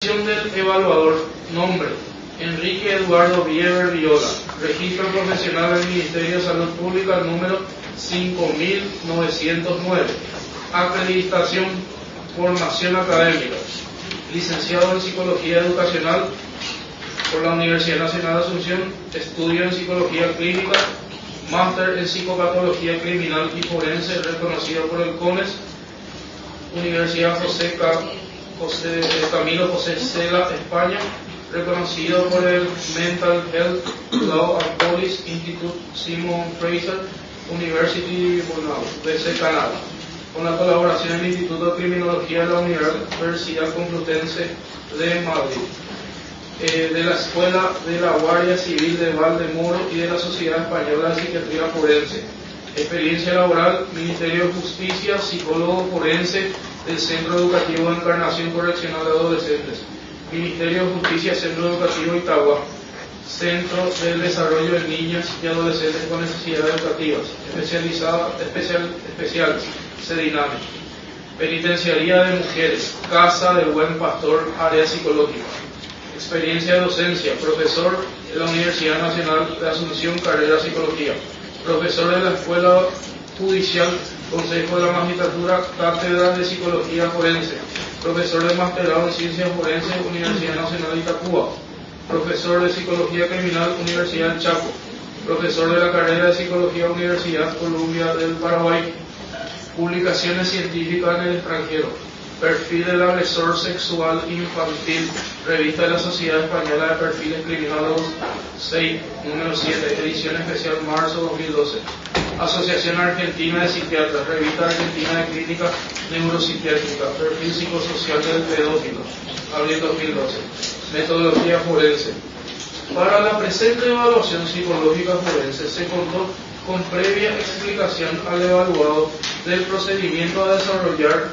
Del evaluador. Nombre: Enrique Eduardo Bieber Viola. Registro profesional del Ministerio de Salud Pública número 5909. Acreditación: formación académica: licenciado en Psicología Educacional por la Universidad Nacional de Asunción, estudio en Psicología Clínica, máster en Psicopatología Criminal y Forense, reconocido por el CONES, Universidad Camilo José Cela, España, reconocido por el Mental Health Law and Policy Institute Simon Fraser University, BC, Canadá, con la colaboración del Instituto de Criminología de la Universidad Complutense de Madrid, de la Escuela de la Guardia Civil de Valdemoro y de la Sociedad Española de Psiquiatría Forense. Experiencia laboral: Ministerio de Justicia, psicólogo forense del Centro Educativo de Encarnación Correccional de Adolescentes, Ministerio de Justicia, Centro Educativo Itagua, Centro del Desarrollo de Niños y Adolescentes con Necesidades Educativas, especiales, CEDINAME, Penitenciaría de Mujeres, Casa del Buen Pastor, área psicológica. Experiencia de docencia: profesor de la Universidad Nacional de Asunción, carrera Psicología, profesor de la Escuela Judicial, Consejo de la Magistratura, Cátedra de Psicología Forense, profesor de Masterado en Ciencias Forenses, Universidad Nacional de Itacúa, profesor de Psicología Criminal, Universidad del Chaco, profesor de la carrera de Psicología, Universidad Columbia del Paraguay. Publicaciones científicas en el extranjero: Perfil del agresor sexual infantil, Revista de la Sociedad Española de Perfiles Criminólogos 6, número 7, edición especial marzo 2012. Asociación Argentina de Psiquiatras, Revista Argentina de Clínica Neuropsiquiátrica, Perfil psicosocial del pedófilo, abril 2012. Metodología forense. Para la presente evaluación psicológica forense se contó con previa explicación al evaluado del procedimiento a desarrollar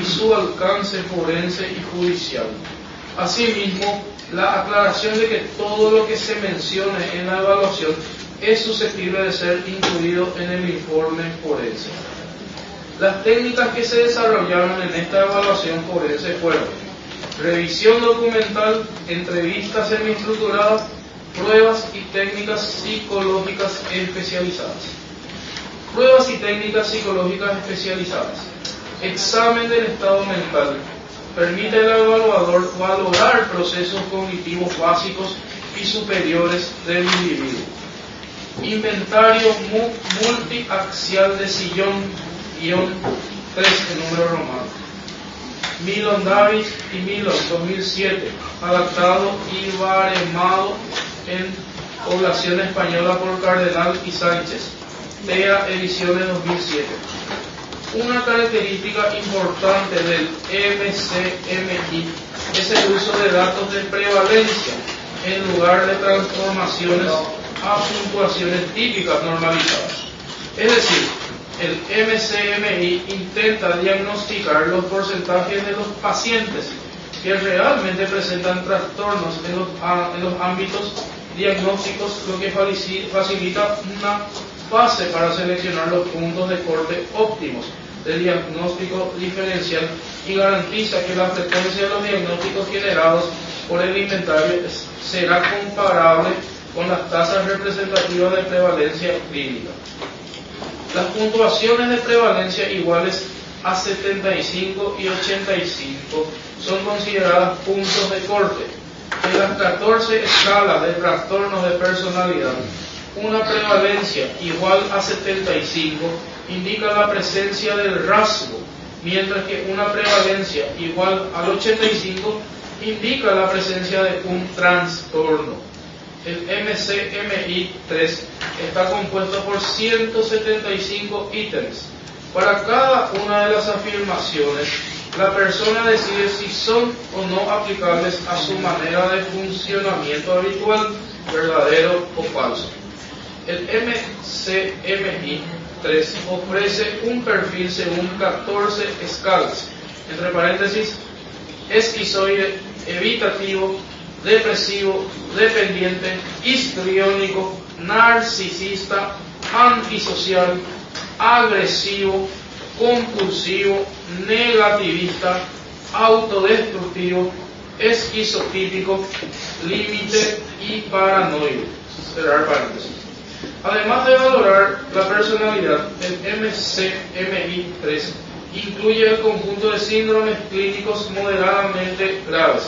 y su alcance forense y judicial. Asimismo, la aclaración de que todo lo que se mencione en la evaluación es susceptible de ser incluido en el informe forense. Las técnicas que se desarrollaron en esta evaluación forense fueron: revisión documental, entrevistas semiestructuradas, pruebas y técnicas psicológicas especializadas. Pruebas y técnicas psicológicas especializadas. Examen del estado mental. Permite al evaluador valorar procesos cognitivos básicos y superiores del individuo. Inventario multiaxial de sillón, guión 3, en número romano. Milon Davis y Milon, 2007, adaptado y baremado en Población Española por Cardenal y Sánchez, TEA, ediciones 2007. Una característica importante del MCMI es el uso de datos de prevalencia en lugar de transformaciones a puntuaciones típicas normalizadas. Es decir, el MCMI intenta diagnosticar los porcentajes de los pacientes que realmente presentan trastornos en los ámbitos diagnósticos, lo que facilita una fase para seleccionar los puntos de corte óptimos del diagnóstico diferencial y garantiza que la frecuencia de los diagnósticos generados por el inventario será comparable con las tasas representativas de prevalencia clínica. Las puntuaciones de prevalencia iguales a 75 y 85 son consideradas puntos de corte. En las 14 escalas de trastornos de personalidad, una prevalencia igual a 75 indica la presencia del rasgo, mientras que una prevalencia igual al 85 indica la presencia de un trastorno. El MCMI-3 está compuesto por 175 ítems. Para cada una de las afirmaciones, la persona decide si son o no aplicables a su manera de funcionamiento habitual, verdadero o falso. El MCMI-3 ofrece un perfil según 14 escalas, entre paréntesis: esquizoide, evitativo, depresivo, dependiente, histriónico, narcisista, antisocial, agresivo, compulsivo, negativista, autodestructivo, esquizotípico, límite y paranoide. Cerrar paréntesis. Además de valorar la personalidad, el MCMI-3 incluye el conjunto de síndromes clínicos moderadamente graves.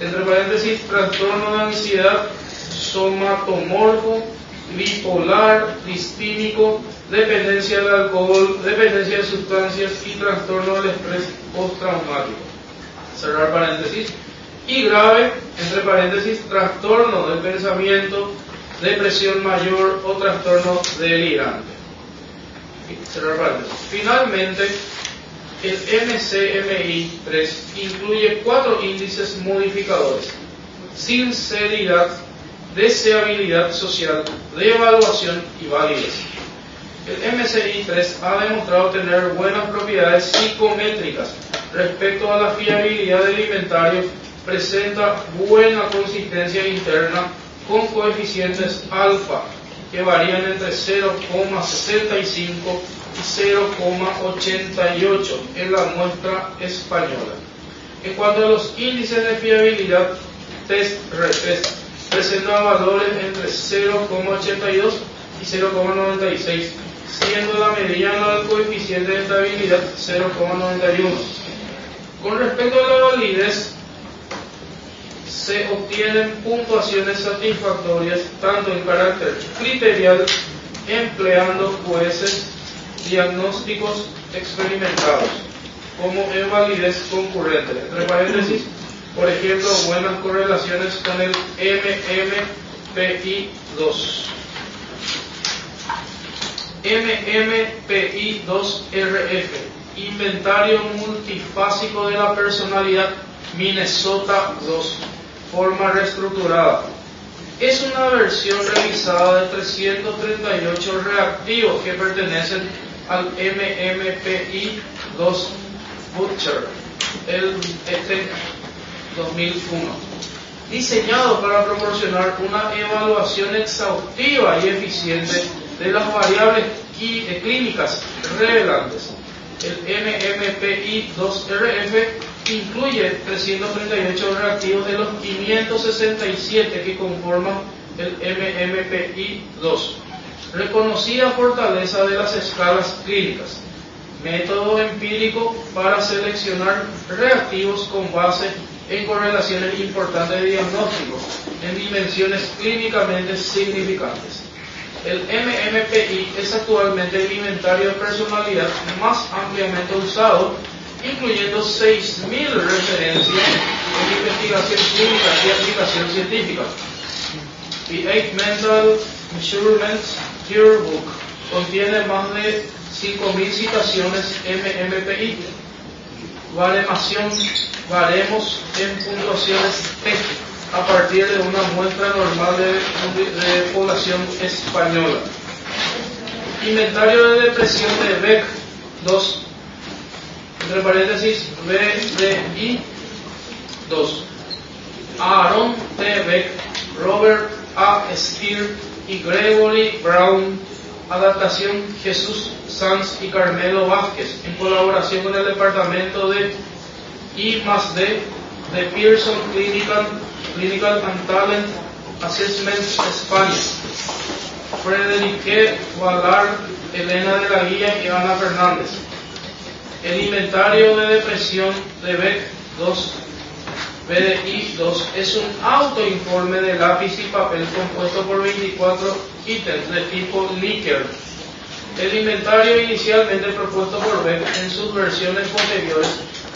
Entre paréntesis, trastorno de ansiedad, somatomorfo, bipolar, distímico, dependencia del alcohol, dependencia de sustancias y trastorno del estrés postraumático. Cerrar paréntesis. Y grave, entre paréntesis, trastorno del pensamiento, depresión mayor o trastorno delirante. Cerrar paréntesis. Finalmente, el MCMI-3 incluye 4 índices modificadores: sinceridad, deseabilidad social, de evaluación y validez. El MCI-3 ha demostrado tener buenas propiedades psicométricas respecto a la fiabilidad del inventario, presenta buena consistencia interna con coeficientes alfa que varían entre 0,65 y 0,88 en la muestra española. En cuanto a los índices de fiabilidad, test-retest presenta valores entre 0,82 y 0,96, siendo la mediana del coeficiente de estabilidad 0,91. Con respecto a la validez, se obtienen puntuaciones satisfactorias tanto en carácter criterial, empleando jueces diagnósticos experimentados, como en validez concurrente. Entre paréntesis, por ejemplo, buenas correlaciones con el MMPI-2. MMPI-2-RF, inventario multifásico de la personalidad, Minnesota 2, forma reestructurada. Es una versión revisada de 338 reactivos que pertenecen al MMPI-2 Butcher, el 2001, diseñado para proporcionar una evaluación exhaustiva y eficiente de las variables clínicas relevantes. El MMPI-2-RF incluye 338 reactivos de los 567 que conforman el MMPI-2. Reconocida fortaleza de las escalas clínicas. Método empírico para seleccionar reactivos con base en correlaciones importantes de diagnóstico en dimensiones clínicamente significantes. El MMPI es actualmente el inventario de personalidad más ampliamente usado, incluyendo 6.000 referencias en investigación clínica y aplicación científica. The 8 Mental Measurements Cure Book contiene más de 5.000 citaciones MMPI. Baremos en puntuaciones T a partir de una muestra normal de población española. Inventario de depresión de Beck 2, entre paréntesis BDI 2. Aaron T. Beck, Robert A. Steer y Gregory Brown. Adaptación Jesús Sanz y Carmelo Vázquez, en colaboración con el departamento de I+D de Pearson Clinical and Talent Assessment España. Frederique Ballard, Elena de la Guía y Ana Fernández. El inventario de depresión de Beck 2, BDI 2, es un autoinforme de lápiz y papel compuesto por 24 ítems de tipo Likert. El inventario inicialmente propuesto por Beck en sus versiones posteriores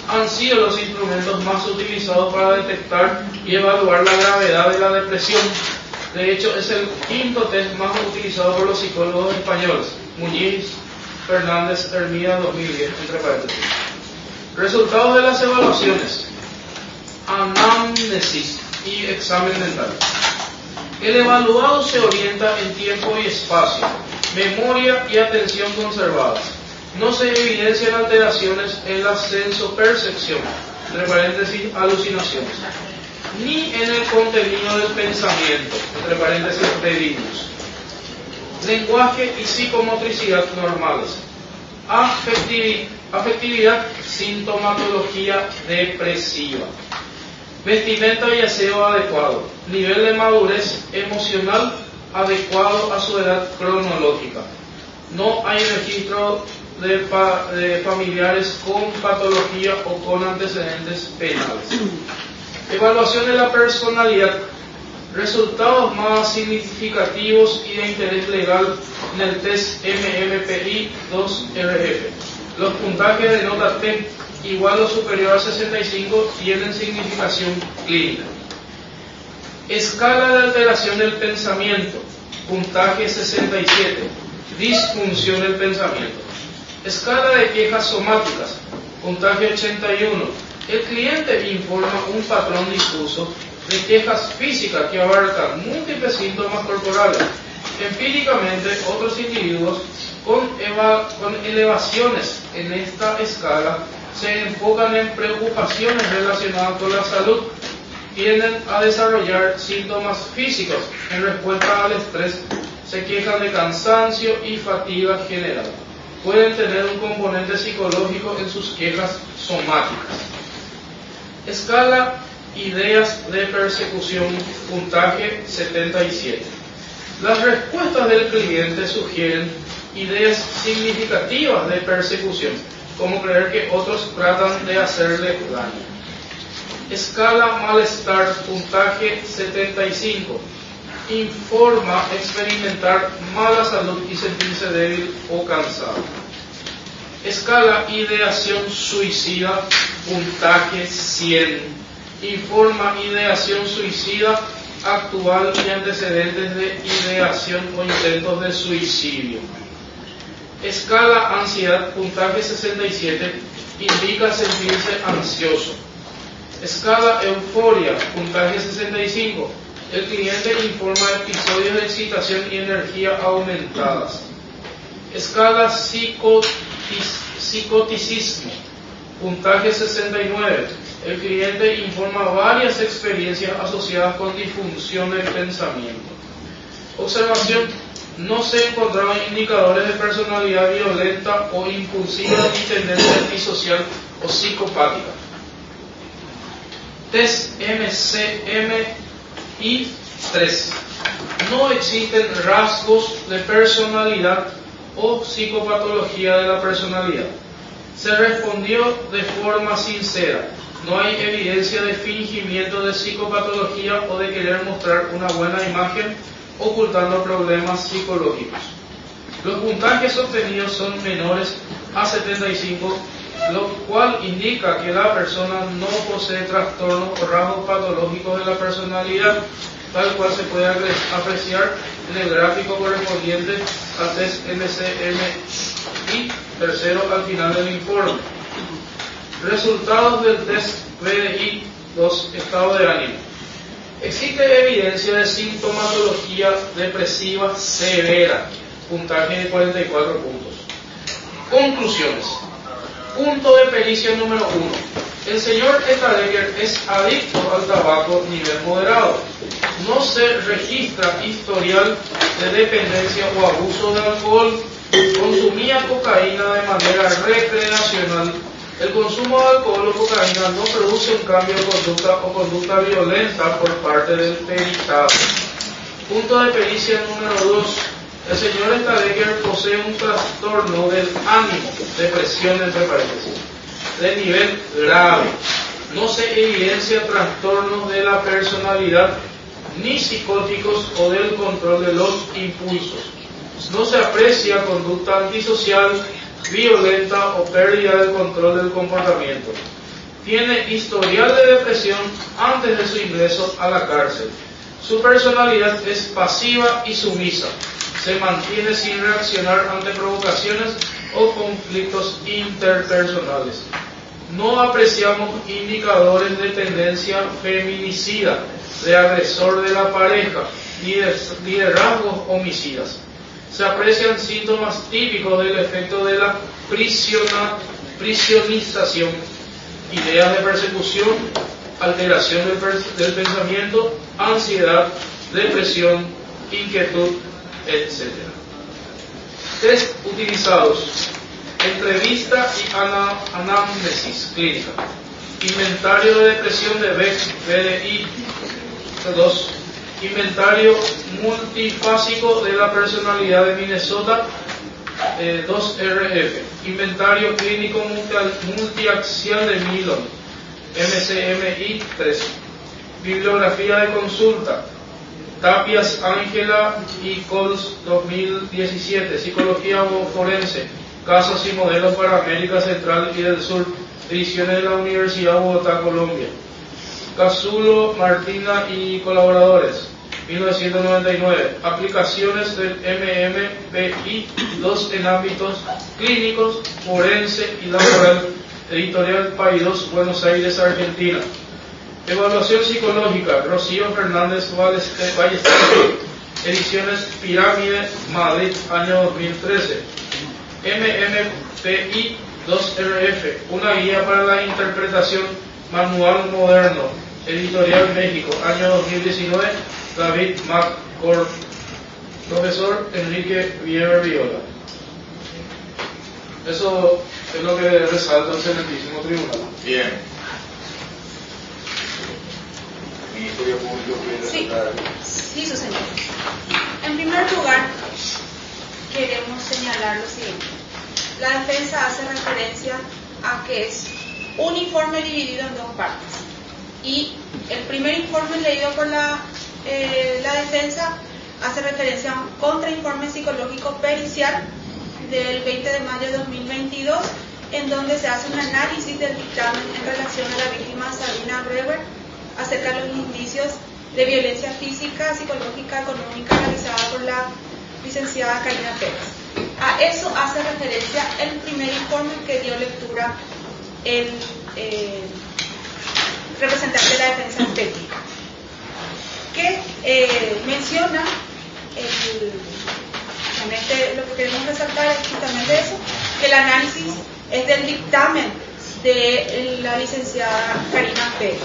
han sido los instrumentos más utilizados para detectar y evaluar la gravedad de la depresión. De hecho, es el quinto test más utilizado por los psicólogos españoles. Muñiz, Fernández, Hermida, 2010, entre paréntesis. Resultados de las evaluaciones: anamnesis y examen mental. El evaluado se orienta en tiempo y espacio, memoria y atención conservadas. No se evidencian alteraciones en la sensopercepción, entre paréntesis, alucinaciones, ni en el contenido del pensamiento, entre paréntesis, delirios. Lenguaje y psicomotricidad normales. Afectividad, sintomatología depresiva. vestimenta y aseo adecuado, nivel de madurez emocional adecuado a su edad cronológica. No hay registro de familiares con patología o con antecedentes penales. Evaluación de la personalidad. Resultados más significativos y de interés legal en el test MMPI-2-RF. Los puntajes de nota T igual o superior a 65 tienen significación clínica. Escala de alteración del pensamiento. Puntaje 67. Disfunción del pensamiento. Escala de quejas somáticas. Puntaje 81. El cliente informa un patrón difuso de quejas físicas que abarcan múltiples síntomas corporales. Empíricamente, otros individuos con elevaciones en esta escala se enfocan en preocupaciones relacionadas con la salud, tienden a desarrollar síntomas físicos en respuesta al estrés, se quejan de cansancio y fatiga general. Pueden tener un componente psicológico en sus quejas somáticas. Escala ideas de persecución, puntaje 77. Las respuestas del cliente sugieren ideas significativas de persecución, como creer que otros tratan de hacerle daño. Escala malestar, puntaje 75. Informa experimentar mala salud y sentirse débil o cansado. Escala ideación suicida, puntaje 100. Informa ideación suicida actual y antecedentes de ideación o intentos de suicidio. Escala ansiedad, puntaje 67, indica sentirse ansioso. Escala euforia, puntaje 65, el cliente informa episodios de excitación y energía aumentadas. Escala psicoticismo, puntaje 69, el cliente informa varias experiencias asociadas con disfunción del pensamiento. Observación: no se encontraban indicadores de personalidad violenta o impulsiva ni tendencia antisocial o psicopática. Test MCMI-3. No existen rasgos de personalidad o psicopatología de la personalidad. Se respondió de forma sincera. No hay evidencia de fingimiento de psicopatología o de querer mostrar una buena imagen ocultando problemas psicológicos. Los puntajes obtenidos son menores a 75, lo cual indica que la persona no posee trastornos o rasgos patológicos de la personalidad, tal cual se puede apreciar en el gráfico correspondiente al test MCMI, tercero al final del informe. Resultados del test PDI-2, estado de ánimo. Existe evidencia de sintomatología depresiva severa, puntaje de 44 puntos. Conclusiones. Punto de pericia número 1. El señor Stadecker es adicto al tabaco nivel moderado. No se registra historial de dependencia o abuso de alcohol. Consumía cocaína de manera recreacional. El consumo de alcohol o cocaína no produce un cambio de conducta o conducta violenta por parte del peritado. Punto de pericia número 2. El señor Stadecker posee un trastorno del ánimo, depresión entre paréntesis, de nivel grave. No se evidencia trastornos de la personalidad, ni psicóticos o del control de los impulsos. No se aprecia conducta antisocial, violenta o pérdida del control del comportamiento. Tiene historial de depresión antes de su ingreso a la cárcel. Su personalidad es pasiva y sumisa. Se mantiene sin reaccionar ante provocaciones o conflictos interpersonales. No apreciamos indicadores de tendencia feminicida, de agresor de la pareja, ni de rasgos homicidas. Se aprecian síntomas típicos del efecto de la prisionización, ideas de persecución, alteración del pensamiento, ansiedad, depresión, inquietud, etc. Test utilizados: entrevista y anamnesis clínica. Inventario de depresión de BEC, BDI. 2. Inventario multifásico de la personalidad de Minnesota, 2RF. Inventario clínico multiaxial de Milon, MCMI 3. Bibliografía de consulta: Tapias, Ángela y Cols, 2017. Psicología forense, casos y modelos para América Central y del Sur, ediciones de la Universidad de Bogotá, Colombia. Casulo, Martina y colaboradores, 1999. Aplicaciones del MMPI 2 en ámbitos clínicos, forense y laboral, editorial Paidós, Buenos Aires, Argentina. Evaluación psicológica, Rocío Fernández Ballester, ediciones Pirámide, Madrid, año 2013. MMPI 2RF, una guía para la interpretación, manual moderno, editorial México, año 2019, David McCord, profesor Enrique Viever Viola. Eso es lo que resalta el Excelentísimo Tribunal. Bien. Ministerio Público quiere resaltar. Sí, su señor. En primer lugar, queremos señalar lo siguiente. La defensa hace referencia a que es un informe dividido en dos partes. Y el primer informe leído por la defensa hace referencia a un contrainforme psicológico pericial del 20 de mayo de 2022, en donde se hace un análisis del dictamen en relación a la víctima Sabrina Brewer acerca de los indicios de violencia física, psicológica, económica realizada por la licenciada Karina Pérez. A eso hace referencia el primer informe que dio lectura el representante de la defensa técnica, que menciona lo que queremos resaltar es justamente eso, que el análisis es del dictamen de la licenciada Karina Pérez,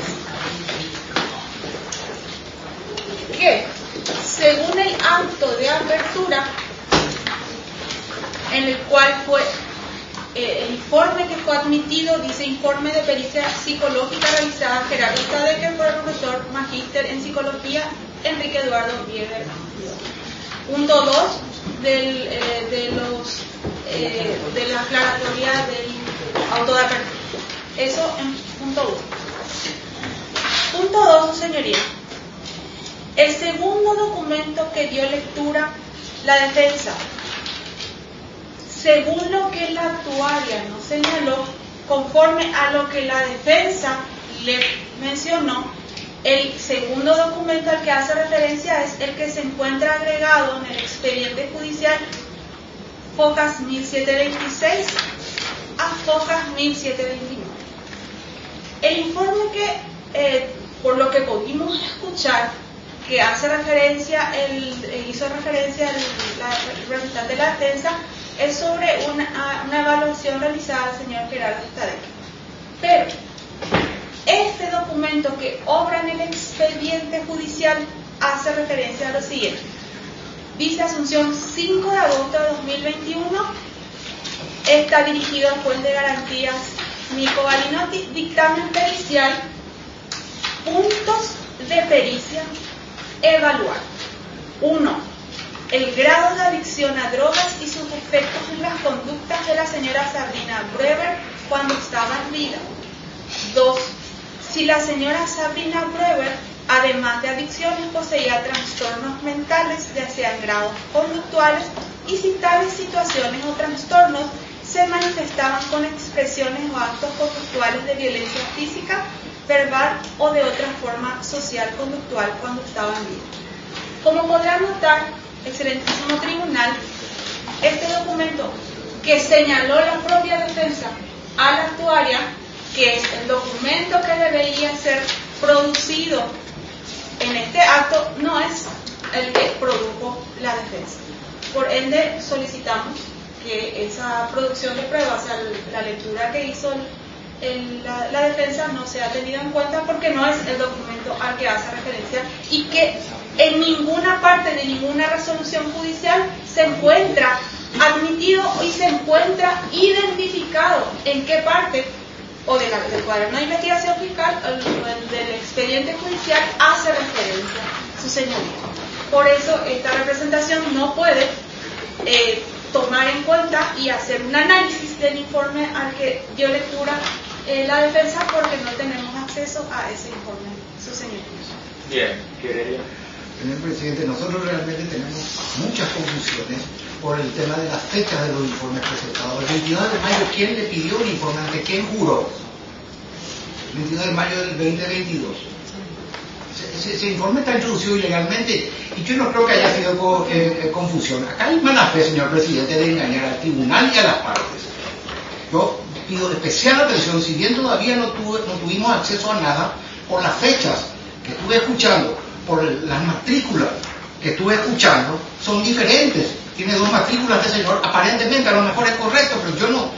que según el acto de apertura, en el cual fue el informe que fue admitido, dice informe de pericia psicológica realizada Gerardo Stadecker por el profesor magíster en psicología Enrique Eduardo Viever. Punto 2 de la aclaratoria del auto de apertura. Eso en punto 1. Punto 2, su señoría. El segundo documento que dio lectura la defensa, según lo que la actuaria nos señaló, conforme a lo que la defensa le mencionó, el segundo documento al que hace referencia es el que se encuentra agregado en el expediente judicial Focas 1726 a Focas 1729. El informe que, por lo que pudimos escuchar, que hace referencia, hizo referencia el representante de la defensa, es sobre una evaluación realizada del señor Gerardo Stadecker. Pero este documento que obra en el expediente judicial hace referencia a lo siguiente. Dice Asunción 5 de agosto de 2021, está dirigido al juez de garantías Nico Balinotti, dictamen pericial, puntos de pericia, evaluar. 1. El grado de adicción a drogas y sus efectos en las conductas de la señora Sabrina Brewer cuando estaba en vida. 2. Si la señora Sabrina Brewer, además de adicciones, poseía trastornos mentales, ya sean grados conductuales, y si tales situaciones o trastornos se manifestaban con expresiones o actos conductuales de violencia física, verbal o de otra forma social conductual cuando estaba en vida. Como podrán notar, Excelentísimo Tribunal, este documento que señaló la propia defensa a la actuaria, que es el documento que debería ser producido en este acto, no es el que produjo la defensa. Por ende, solicitamos que esa producción de pruebas, o sea, la lectura que hizo la defensa, no sea tenida en cuenta porque no es el documento al que hace referencia y que en ninguna parte de ninguna resolución judicial se encuentra admitido y se encuentra identificado en qué parte o del cuaderno de investigación fiscal o del expediente judicial hace referencia, su señoría. Por eso esta representación no puede tomar en cuenta y hacer un análisis del informe al que dio lectura la defensa, porque no tenemos acceso a ese informe, su señoría. Bien, quería. Señor presidente, nosotros realmente tenemos muchas confusiones por el tema de las fechas de los informes presentados. El 22 de mayo, ¿quién le pidió un informe? ¿Ante quién juró? El 22 de mayo del 2022. Ese informe está introducido ilegalmente y yo no creo que haya sido confusión. Acá hay mala fe, señor presidente, de engañar al tribunal y a las partes. Yo pido especial atención, si bien todavía no tuvimos acceso a nada, por las fechas que estuve escuchando, por las matrículas que estuve escuchando, son diferentes. Tiene 2 matrículas este señor, aparentemente a lo mejor es correcto, pero yo no,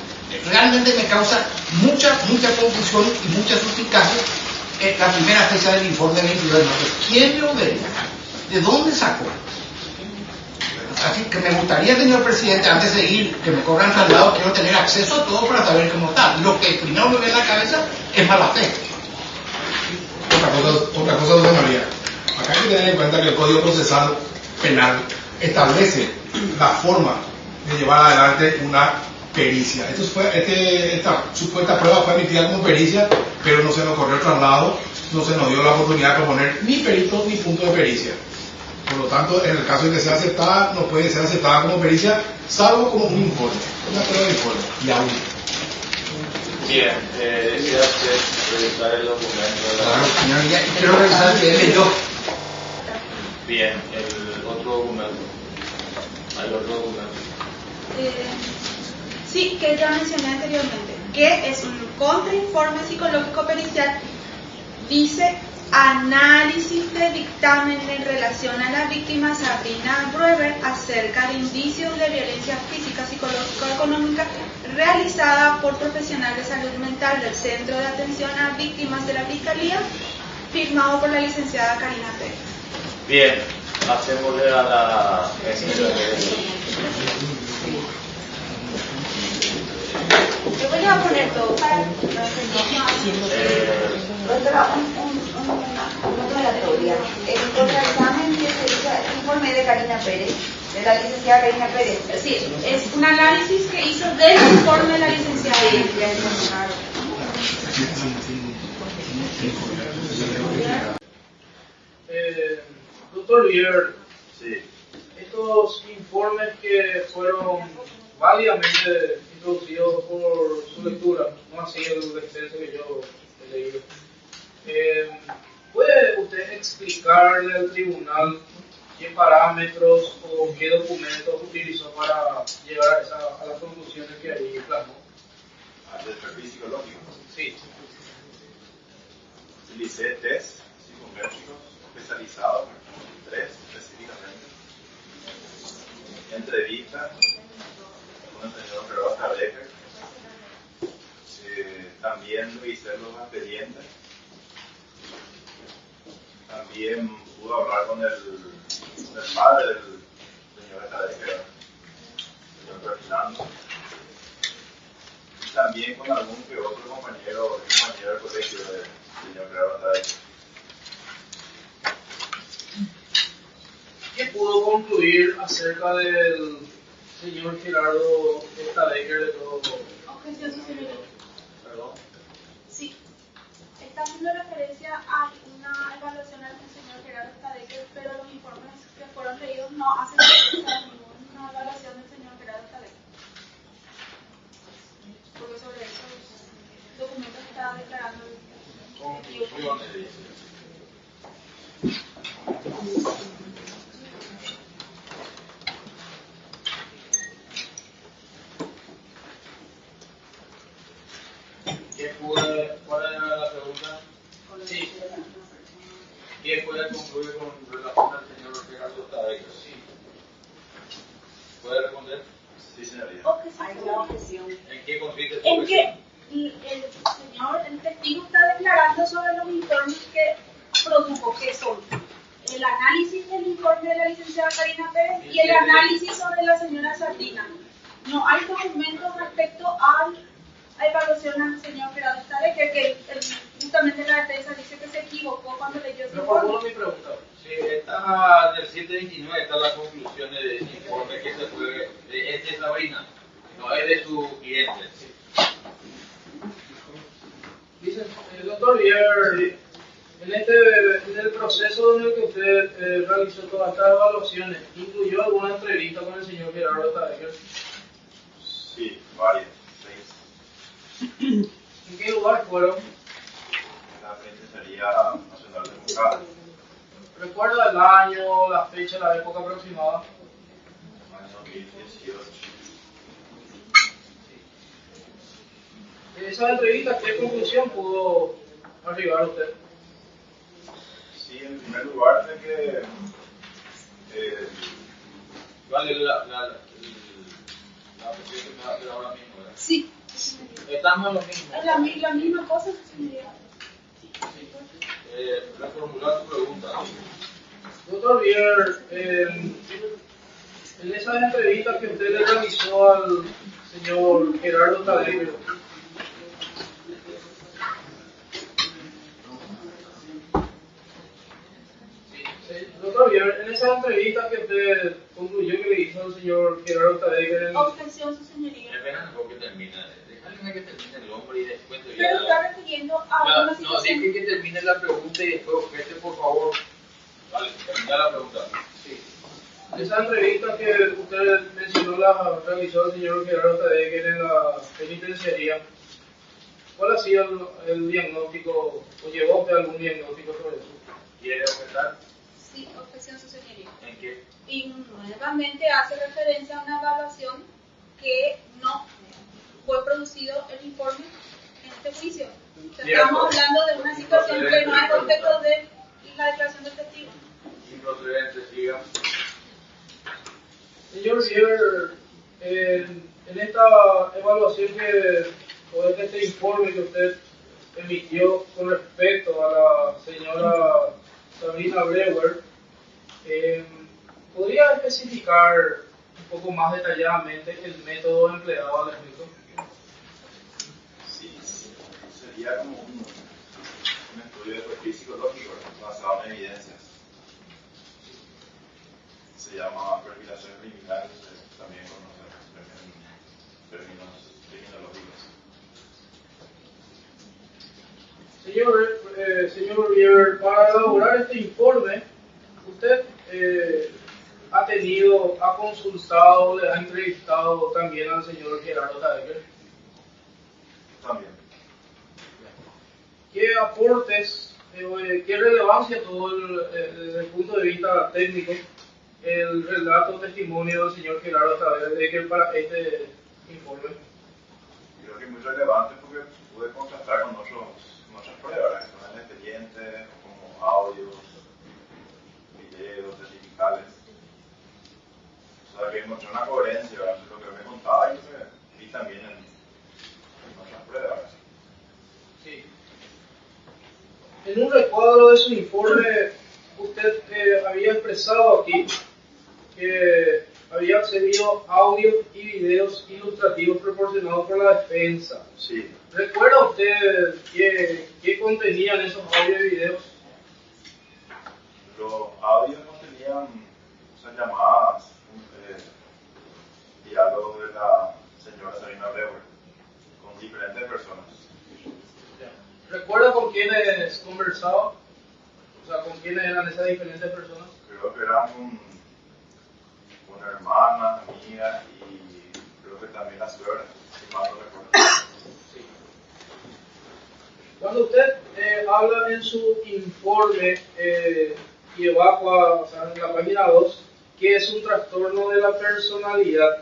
realmente me causa mucha confusión y mucha suspicacia la primera fecha del informe del 22 de mayo. ¿Quién lo ve? ¿De dónde sacó? Así que me gustaría, señor presidente, antes de ir, que me cobran traslado, quiero tener acceso a todo para saber cómo está. Lo que primero me ve en la cabeza es mala fe. Otra cosa, doña María. Acá hay que tener en cuenta que el Código Procesal Penal establece la forma de llevar adelante una pericia. Esta supuesta prueba fue emitida como pericia, pero no se nos corrió el traslado, no se nos dio la oportunidad de proponer ni perito ni punto de pericia. Por lo tanto, en el caso de que sea aceptada, no puede ser aceptada como pericia, salvo como un informe, una prueba de informe, y aún. Bien, decía usted revisar el documento de la... Claro, señor, ya quiero revisar el que él leyó. Bien, el otro documento. Hay otro documento. Sí, que ya mencioné anteriormente, que es un contrainforme psicológico pericial. Dice análisis de dictamen en relación a la víctima Sabrina Brueber acerca de indicios de violencia física, psicológica o económica realizada por profesional de salud mental del Centro de Atención a Víctimas de la Fiscalía, firmado por la licenciada Karina Pérez. Bien, hacémosle a la... Yo voy a poner todo para una aclaratoria. El contraexamen que se hizo el informe de Karina Pérez, de la licenciada Karina Pérez. Sí, es un análisis que hizo del informe de la licenciada. Doctor Lier, Sí. estos informes que fueron válidamente introducidos por su lectura, no así el extenso que yo he leído, ¿puede usted explicarle al tribunal qué parámetros o qué documentos utilizó para llegar a las conclusiones que ahí plasmó? Del perfil psicológico. Sí. Utilicé test psicométricos especializados, 3 específicamente. Entrevista con el señor Gerardo Stadecker. También revisé los expedientes. También pude hablar con el padre del señor Stadecker, el señor Fernando. Y también con algún que otro compañero del colegio del señor Gerardo Stadecker. ¿Qué pudo concluir acerca del señor Gerardo Stadecker de todo? Objeción, su señoría. Perdón. Sí, está haciendo referencia a una evaluación al señor Gerardo Stadecker, pero los informes que fueron leídos no hacen referencia a ninguna evaluación del señor Gerardo Stadecker. Porque sobre esos documentos está declarando Conclusiones. ¿Cuál era la pregunta? Sí. ¿Quién puede concluir con relación al señor Gerardo Stadecker? Sí. ¿Puede responder? Sí, señoría. Hay una objeción. ¿En qué consiste su En objeción? que el testigo está declarando sobre los informes que produjo, que son el análisis del informe de la licenciada Karina Pérez y el análisis sobre la señora Sardina. No hay documentos respecto al a evaluación al señor Gerardo Stadecker, que justamente la defensa dice que se equivocó cuando leyó ese No informe. formulo mi pregunta. Sí, está en el 729, están las conclusiones del informe que se fue, es de Sabrina, no es de su cliente. Dice, doctor Vier, en el proceso en el que usted realizó todas estas evaluaciones, ¿incluyó alguna entrevista con el señor Gerardo Stadecker? Sí, varias, 6. ¿En qué lugar fueron? La Penitenciaría Nacional de Moncada, ¿Recuerda el año, la fecha, la época aproximada? año 2018. De esa entrevista, ¿qué conclusión pudo arribar usted? Sí, en primer lugar, de que ¿Cuál es la presión que me va a hacer ahora mismo? ¿Verdad? Sí, Estamos en lo mismo. es la misma cosa, señoría. Reformular tu pregunta. Doctor Vier, en esas entrevistas que usted le realizó al señor Gerardo Stadecker, doctor Vier, en esas entrevistas que usted concluyó que le hizo al señor Gerardo Stadecker, Objeción, su señoría. Espera que termine. Déjame que termine el hombre y después te voy a Pero dar. está refiriendo a una No, situación. dije que termine la pregunta y después objete, por favor. Vale, termina la pregunta. sí, esa entrevista que usted mencionó la realizó el señor Gerardo Stadecker en la penitenciaría, ¿cuál ha sido el diagnóstico, o llevó usted algún diagnóstico sobre eso? ¿Quiere objetar? Sí, objeción, su señoría. ¿En qué? Y nuevamente hace referencia a una evaluación que no fue producido el informe en este juicio. O sea, estamos hablando de una situación que no es respecto de la declaración del testigo. Improcedente, siga. Señor Vier, en esta evaluación o en este informe que usted emitió con respecto a la señora Sabrina Brewer, ¿podría especificar un poco más detalladamente el método empleado al respecto? Sí, sería como un estudio de perfil psicológico basado en evidencias. Se llama perfilación criminal, también conoce en términos criminologicos. Señor Vier, para elaborar este informe, usted ha consultado, le ha entrevistado también al señor Gerardo Stadecker. También. ¿Qué aportes, qué relevancia tuvo desde el punto de vista técnico el relato o testimonio del señor Gerardo Stadecker para este informe? Creo que es muy relevante porque pude contrastar con otras pruebas, que son el expediente, como audios, videos, certificales. O sea, que encontré una coherencia entre lo que me contaba y lo que vi también en otras pruebas. Sí. En un recuadro de su informe, usted había expresado aquí que había accedido a audios y videos ilustrativos proporcionados por la defensa. Sí, ¿Recuerda usted qué contenían esos audios y videos? los audios contenían llamadas, diálogos de la señora Sabrina Brewer con diferentes personas. ¿Recuerda con quiénes conversaba? O sea, ¿con quiénes eran esas diferentes personas? Creo que eran con hermanas, amigas y creo que también la suegra, si mal no recuerdo. Sí. Cuando usted habla en su informe y evacua, o sea, en la página 2, que es un trastorno de la personalidad,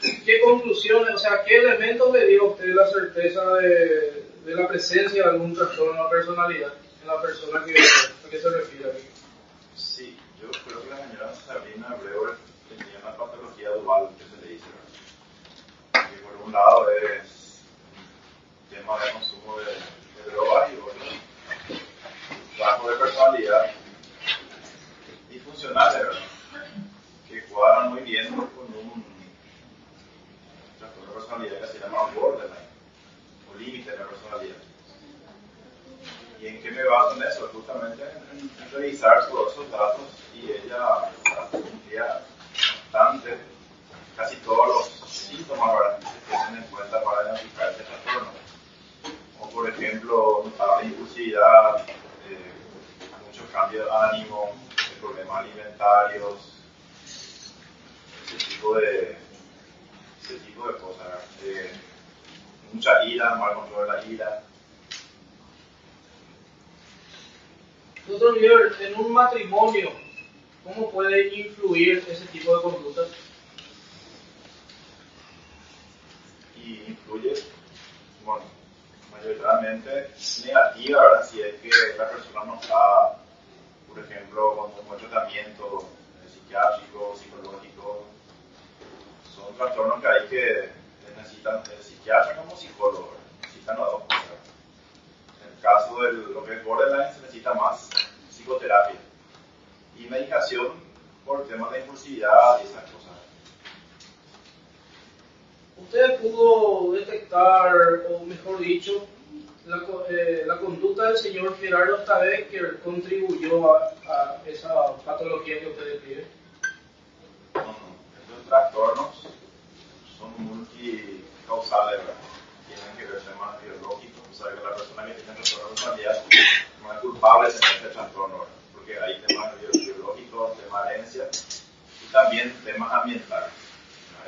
¿qué conclusiones, o sea, qué elementos le dio a usted la certeza de la presencia de algún trastorno de la personalidad en la persona a que se refiere aquí? Sí, yo creo que la señora Sabrina Brewer tenía una patología dual que se le dice, ¿verdad? Que por un lado es tema de consumo de drogas y otro rasgos de personalidad disfuncionales, ¿verdad? Que cuadran muy bien con un trastorno de personalidad que se llama borderline. límites de la personalidad. ¿Y en qué me baso en eso? Justamente en revisar todos esos datos, y ella cumplía bastante casi todos los síntomas, ¿verdad?, que se tienen en cuenta para identificar este trastorno. Como por ejemplo, notable impulsividad, muchos cambios de ánimo, problemas alimentarios, ese tipo de cosas, mucha ira, mal control de la ira. Doctor Lieber, en un matrimonio, ¿cómo puede influir ese tipo de conductas? Y influye, bueno, mayoritariamente negativa, ¿verdad? Si es que la persona no está, por ejemplo, con un tratamiento psiquiátrico, psicológico. Son trastornos que hay que necesitan el psiquiatra como psicólogo, necesitan las dos cosas. En el caso de lo que es borderline, se necesita más psicoterapia y medicación por temas de impulsividad y esas cosas. ¿Usted pudo detectar, o mejor dicho, la conducta del señor Gerardo Tabé que contribuyó a esa patología que usted describe? No. Estos trastornos son multicausales, ¿verdad? Tienen que ver temas biológicos. O sea, que la persona que tiene trastorno de personalidad no es culpable de tener este trastorno, ¿verdad? Porque hay temas biológicos, temas de herencia y también temas ambientales.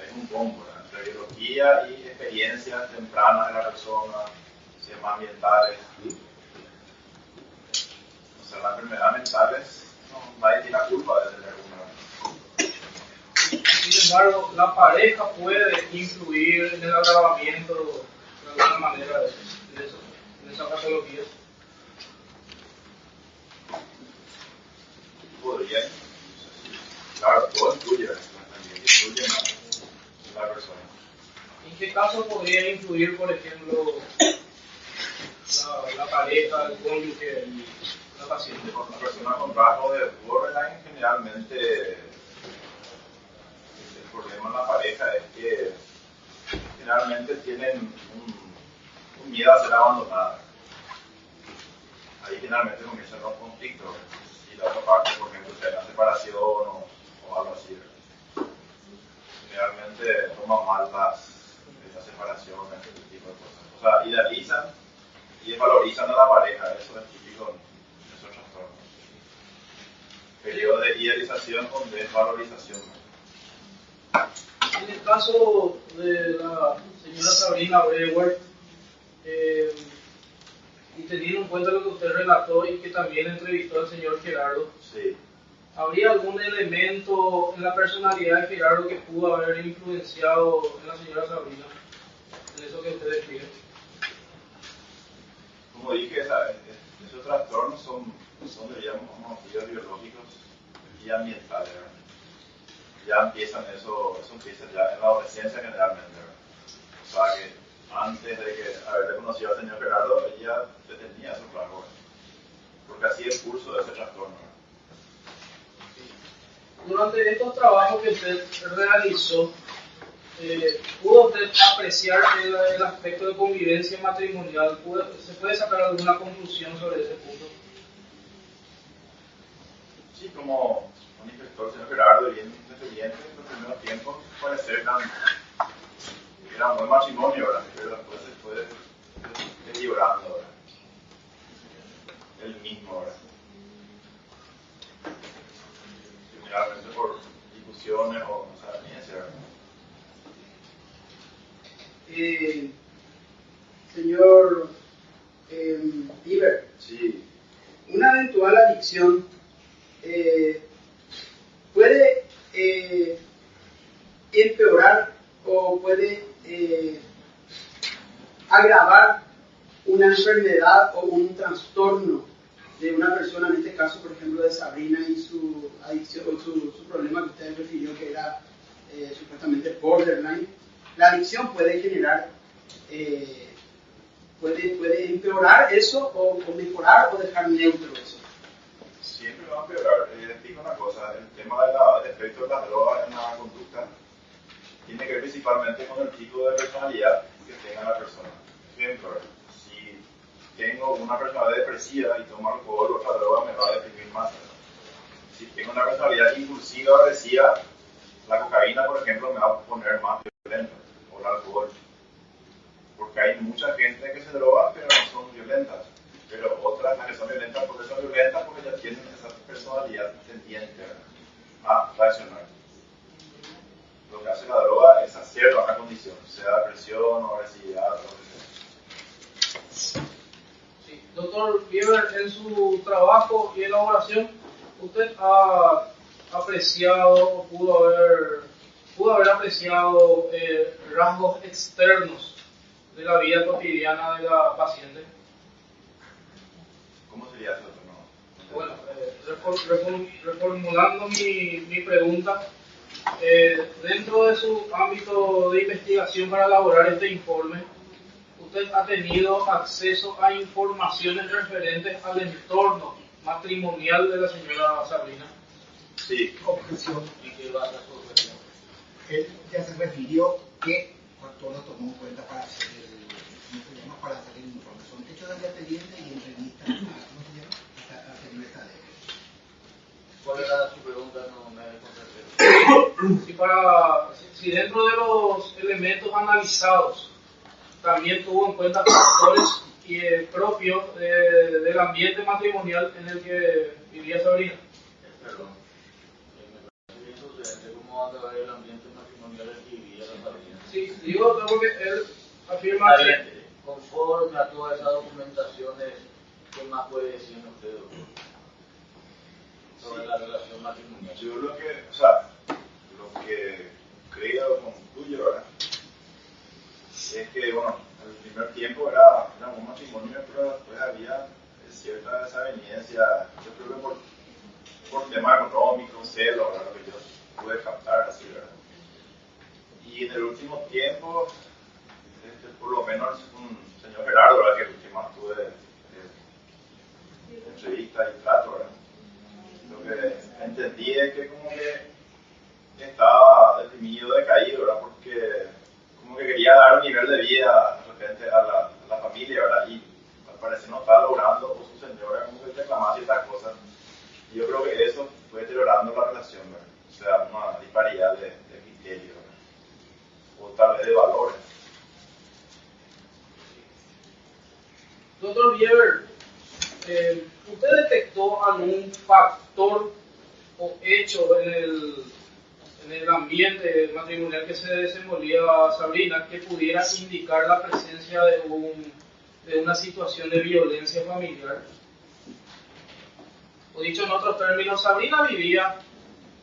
Es un combo, ¿verdad?, entre biología y experiencias tempranas de la persona, temas ambientales. O sea, las enfermedades mentales, nadie tiene la culpa de tener una. Sin embargo, la pareja puede influir en el agravamiento de alguna manera de esa patología. Podría, claro, todo influye, también influye en la persona. ¿En qué caso podría influir, por ejemplo, la pareja, el cónyuge y la paciente? Con una persona con rasgo de borderline, generalmente el problema en la pareja es que generalmente tienen un miedo a ser abandonada. Ahí generalmente comienzan los conflictos. Y la otra parte, por ejemplo, si hay una separación o algo así. Generalmente toman mal las separaciones, ese tipo de cosas. O sea, idealizan y desvalorizan a la pareja. Eso es típico de esos trastornos. Periodo de idealización con desvalorización. En el caso de la señora Sabrina Brewer, y teniendo en cuenta lo que usted relató y que también entrevistó al señor Gerardo, Sí. ¿habría algún elemento en la personalidad de Gerardo que pudo haber influenciado en la señora Sabrina, en eso que usted describe? Como dije, esos trastornos son digamos, motivos biológicos y ambientales, ¿verdad? Ya eso empieza ya en la adolescencia generalmente, ¿verdad? O sea que antes de haberle conocido al señor Gerardo, ella tenía esos rasgos, porque así es el curso de ese trastorno. Durante estos trabajos que usted realizó, ¿pudo usted apreciar el aspecto de convivencia matrimonial? ¿Se puede sacar alguna conclusión sobre ese punto? Sí, como manifestó el señor Gerardo, bien independiente en los primeros tiempos, puede ser era un buen matrimonio, ¿verdad? Pero después se fue deteriorando, ¿verdad? El mismo, ¿verdad? Generalmente por discusiones o desavenencias, ¿verdad? Señor Iber, Sí. una eventual adicción puede empeorar o puede agravar una enfermedad o un trastorno de una persona, en este caso, por ejemplo, de Sabrina y su adicción o su problema que usted refirió, que era supuestamente borderline. La adicción puede generar, puede empeorar eso o mejorar o dejar neutro eso. Siempre va a empeorar. Digo una cosa, el tema del efecto de las drogas en la conducta tiene que ver principalmente con el tipo de personalidad que tenga la persona. ejemplo, si tengo una personalidad depresiva y tomo alcohol o otra droga, me va a deprimir más. Si tengo una personalidad impulsiva o agresiva, la cocaína, por ejemplo, me va a poner más violento, o el alcohol. Porque hay mucha gente que se droga, pero no son violentas. Pero otras, las que son violentas, porque son violentas, porque ya tienen esa personalidad tendiente a reaccionar. Lo que hace la droga es hacerlo a una condición, sea depresión o agresividad o lo que sea. Sí. Doctor Bieber, en su trabajo y elaboración, ¿usted ha apreciado, pudo haber apreciado rasgos externos de la vida cotidiana de la paciente? ¿Cómo sería eso? No. Bueno, reformulando mi pregunta, dentro de su ámbito de investigación para elaborar este informe, ¿usted ha tenido acceso a informaciones referentes al entorno matrimonial de la señora Sabrina? Sí. Objeción. ¿Y qué va a hacer su objeción? Él ya se refirió qué factores tomó en cuenta para hacer el informe. Son hechos del expediente y entrevistas a periodista de él. ¿Cuál era su pregunta? No me concentré. Si dentro de los elementos analizados también tuvo en cuenta factores propios del ambiente matrimonial en el que vivía Sabrina. Perdón. Me parece bien sucedente cómo va a acabar el ambiente matrimonial en que vivía la Sabrina. Sí, digo porque él afirma que... Conforme a todas esas documentaciones, ¿qué más puede decirnos usted, doctor? Sobre la relación matrimonial. Yo lo que creo, concluyo, ¿verdad? Es que, bueno, el primer tiempo era un matrimonio, pero después había cierta desaveniencia, yo creo que por temas económicos, celos, ¿verdad? Lo que yo pude captar así, ¿verdad? Y en el último tiempo, por lo menos un señor Gerardo, ¿verdad? Que más tuve entrevista y trato, ¿verdad? Lo que entendí es que como que estaba deprimido, decaído, ¿verdad? Porque como que quería dar un nivel de vida de repente a la familia, ¿verdad? Y al parecer no estaba logrando con su señora como que reclamaba ciertas cosas. Y yo creo que eso fue deteriorando la relación, ¿verdad? O sea, una disparidad de criterio, ¿verdad? O tal vez de valores. Doctor Bieber, ¿usted detectó algún factor o hecho en el ambiente matrimonial que se desenvolvía Sabrina que pudiera indicar la presencia de una situación de violencia familiar? O dicho en otros términos, Sabrina vivía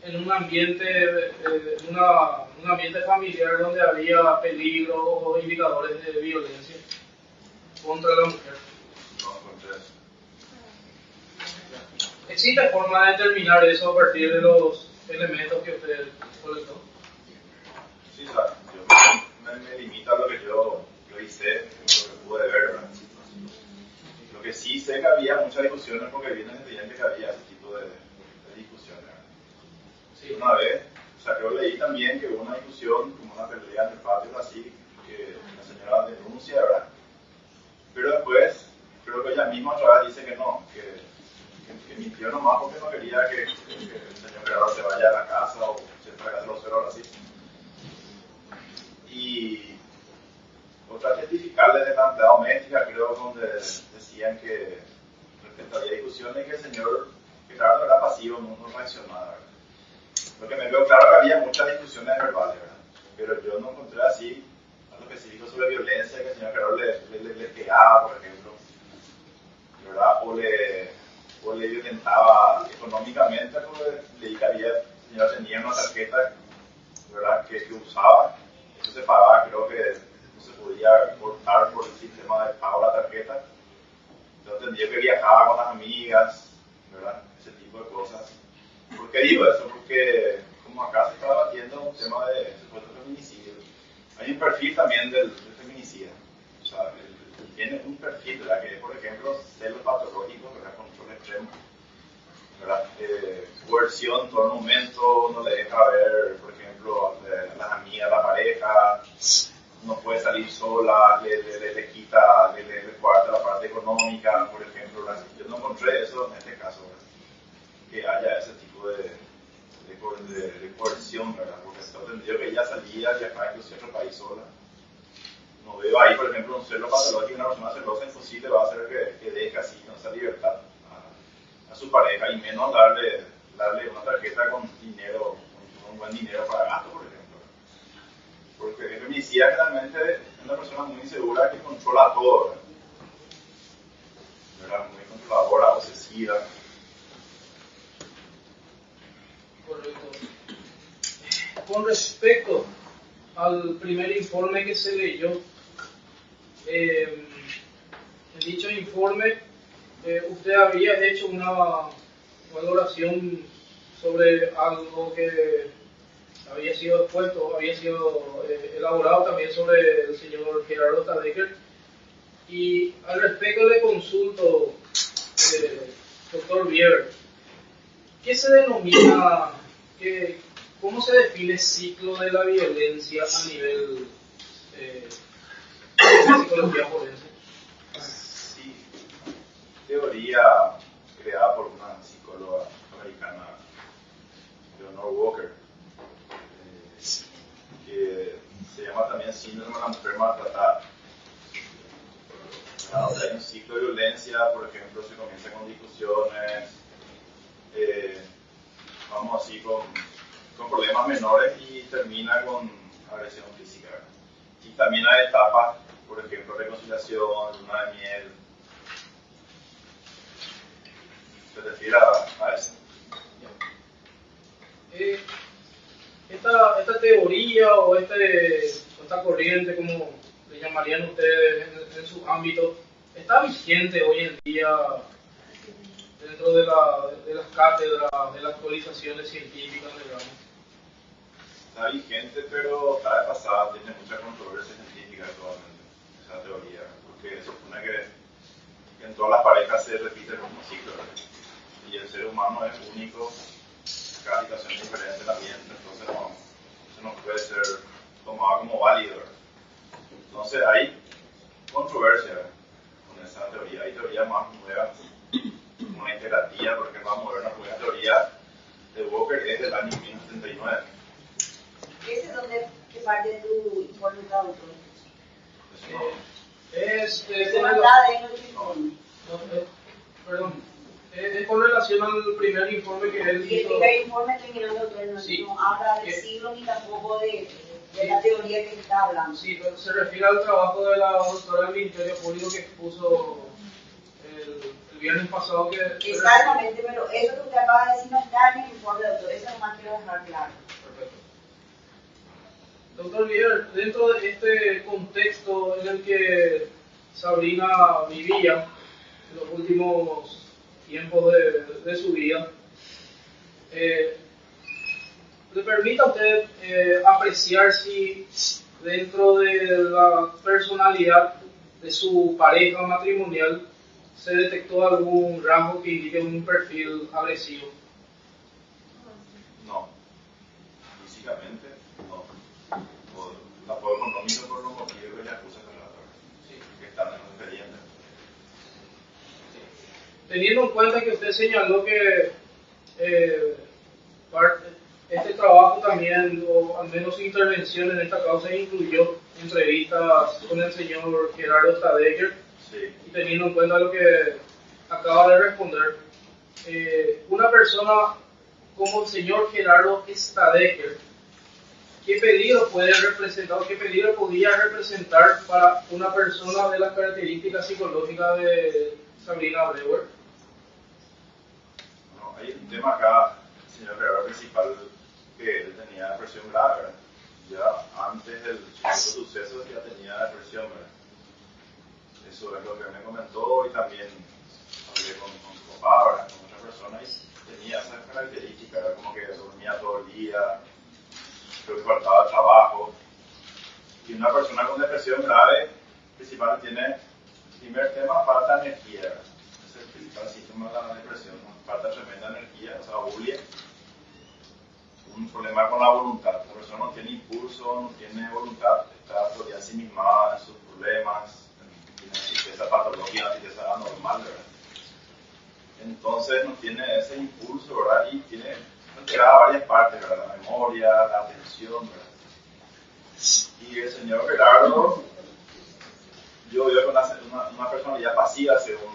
en un ambiente, un ambiente familiar donde había peligro o indicadores de violencia contra la mujer. No encontré eso. ¿Existe forma de determinar eso a partir de los elementos que usted colectó? Sí, o sea, yo me limito a lo que yo hice, lo que pude ver, ¿verdad? Lo que sí sé que había muchas discusiones porque vi en el expediente que había ese tipo de discusiones. Sí, una vez, o sea, yo leí también que hubo una discusión, como una pelea en el patio así, que la señora denuncia, ¿verdad? Pero después, creo que ella misma otra vez dice que no, que mintió nomás porque no quería que el señor Gerardo se vaya a la casa o se traiga de los ceros así. Y otras testificales de la empleada doméstica, creo, donde decían que respecto había discusiones y que el señor Gerardo era pasivo, no reaccionaba, ¿verdad? Lo que me veo claro que había muchas discusiones verbales, ¿verdad? Pero yo no encontré así algo específico sobre violencia, que el señor Gerardo le pegaba, por ejemplo, ¿verdad? O le violentaba económicamente, porque leí que había, el señor tenía una tarjeta, ¿verdad? que usaba, eso se pagaba, creo que no se podía cortar por el sistema de pago de la tarjeta. Yo entendía que viajaba con las amigas, ¿verdad? Ese tipo de cosas. ¿Por qué digo eso? Porque como acá se estaba batiendo un tema de supuesto feminicidio, hay un perfil también del feminicida. O sea, tiene un perfil, ¿verdad? Que es, por ejemplo, celos patológicos, ¿verdad? Control extremo, ¿verdad? Coerción todo el momento, no le deja ver, por ejemplo, a las amigas, la pareja, no puede salir sola, le quita, le cuarta la parte económica, por ejemplo. Yo no encontré eso en este caso, ¿verdad? Que haya ese tipo de coerción, ¿verdad? Porque está entendido que ella salía a viajar incluso a otro país sola. No veo ahí, por ejemplo, un celo patológico, una persona celosa imposible va a hacer que deje así, ¿no? Esa libertad a su pareja, y menos darle una tarjeta con dinero, con un buen dinero para gasto, por ejemplo. Porque el feminicida generalmente es una persona muy insegura que controla todo, ¿verdad? Muy controladora, obsesiva. Correcto. Con respecto al primer informe que se leyó, en dicho informe usted había hecho una valoración sobre algo que había sido expuesto, había sido elaborado también sobre el señor Gerardo Stadecker, y al respecto le consulto, doctor Bieber, ¿qué se denomina, cómo se define ciclo de la violencia a nivel de psicología forense? Sí, teoría creada por una psicóloga americana, Leonore Walker, que se llama también síndrome de la mujer maltratada. Hay un ciclo de violencia, por ejemplo, se comienza con discusiones, vamos así con problemas menores y termina con agresión física. Y también hay etapas, por ejemplo, reconciliación, luna de miel. Se refiere a eso. Esta teoría o esta corriente, como le llamarían ustedes en su ámbito, ¿está vigente hoy en día dentro de las cátedras, de las actualizaciones científicas, digamos? Está vigente, pero está desfasada, tiene mucha controversia científica actualmente, esa teoría, porque se supone que en todas las parejas se repite el mismo ciclo, ¿verdad? Y el ser humano es único, cada situación es diferente en el ambiente, entonces no puede ser tomado como válido, ¿verdad? Entonces hay controversia, ¿verdad? Con esa teoría. Hay teorías más nuevas, como la integrativa, porque es más moderna, porque la teoría de Walker es del año 1979. ¿Ese es donde que parte de tu informe, doctor? Eso no. Es con relación al primer informe que él y el hizo. primer informe terminando, doctor, Sí. no habla del siglo ni tampoco de la teoría que se está hablando. Sí, pero se refiere al trabajo de la doctora del Ministerio Público que expuso el viernes pasado. Exactamente, pero eso que usted acaba de decir no está en el informe, doctor. Eso nomás quiero dejar claro. Perfecto. Doctor Bieber, dentro de este contexto en el que Sabrina vivía en los últimos tiempos de su vida, ¿le permite a usted apreciar si dentro de la personalidad de su pareja matrimonial se detectó algún rasgo que indique un perfil agresivo? No, físicamente no. Por el apoyo económico, por los motivos que le acusa el relator, sí, que están en los expedientes. Teniendo en cuenta que usted señaló que este trabajo también, o al menos su intervención en esta causa, incluyó entrevistas con el señor Gerardo Stadecker, Sí. y teniendo en cuenta lo que acaba de responder, una persona como el señor Gerardo Stadecker, ¿qué peligro puede representar o qué peligro podría representar para una persona de las características psicológicas de Sabrina Brewer? Bueno, hay un tema acá, señor Gerardo, principal, que él tenía depresión grave, ¿verdad? Ya antes del suceso ya tenía depresión, ¿verdad? Eso es lo que me comentó, y también hablé con su papá, ¿verdad? Con otras personas, y tenía esas características, ¿verdad? Como que dormía todo el día, creo que faltaba trabajo. Y una persona con depresión grave, principalmente tiene, primer tema, falta de energía, ¿verdad? Es el principal síntoma de la depresión, ¿no? Falta tremenda energía, o sea, bulia. Un problema con la voluntad. La persona no tiene impulso, no tiene voluntad, está todavía asimilada ese impulso, ¿verdad? Y tiene integrada varias partes, ¿verdad? La memoria, la atención, ¿verdad? Y el señor Gerardo, yo veo con una personalidad pasiva según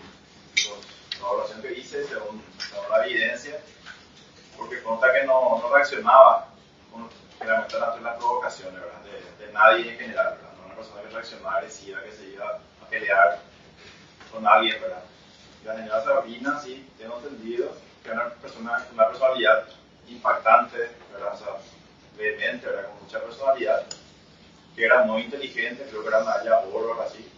la evaluación que hice, según la evidencia, porque consta que no reaccionaba generalmente ante las provocaciones, ¿verdad? De nadie en general, ¿verdad? No una persona que reaccionaba agresiva, que se iba a pelear con alguien, ¿verdad? La señora Sabrina, sí, tengo entendido que era una personalidad impactante, ¿verdad? O sea, vehemente, ¿verdad? Con mucha personalidad, que era muy inteligente, creo que era Naya Oro o algo así.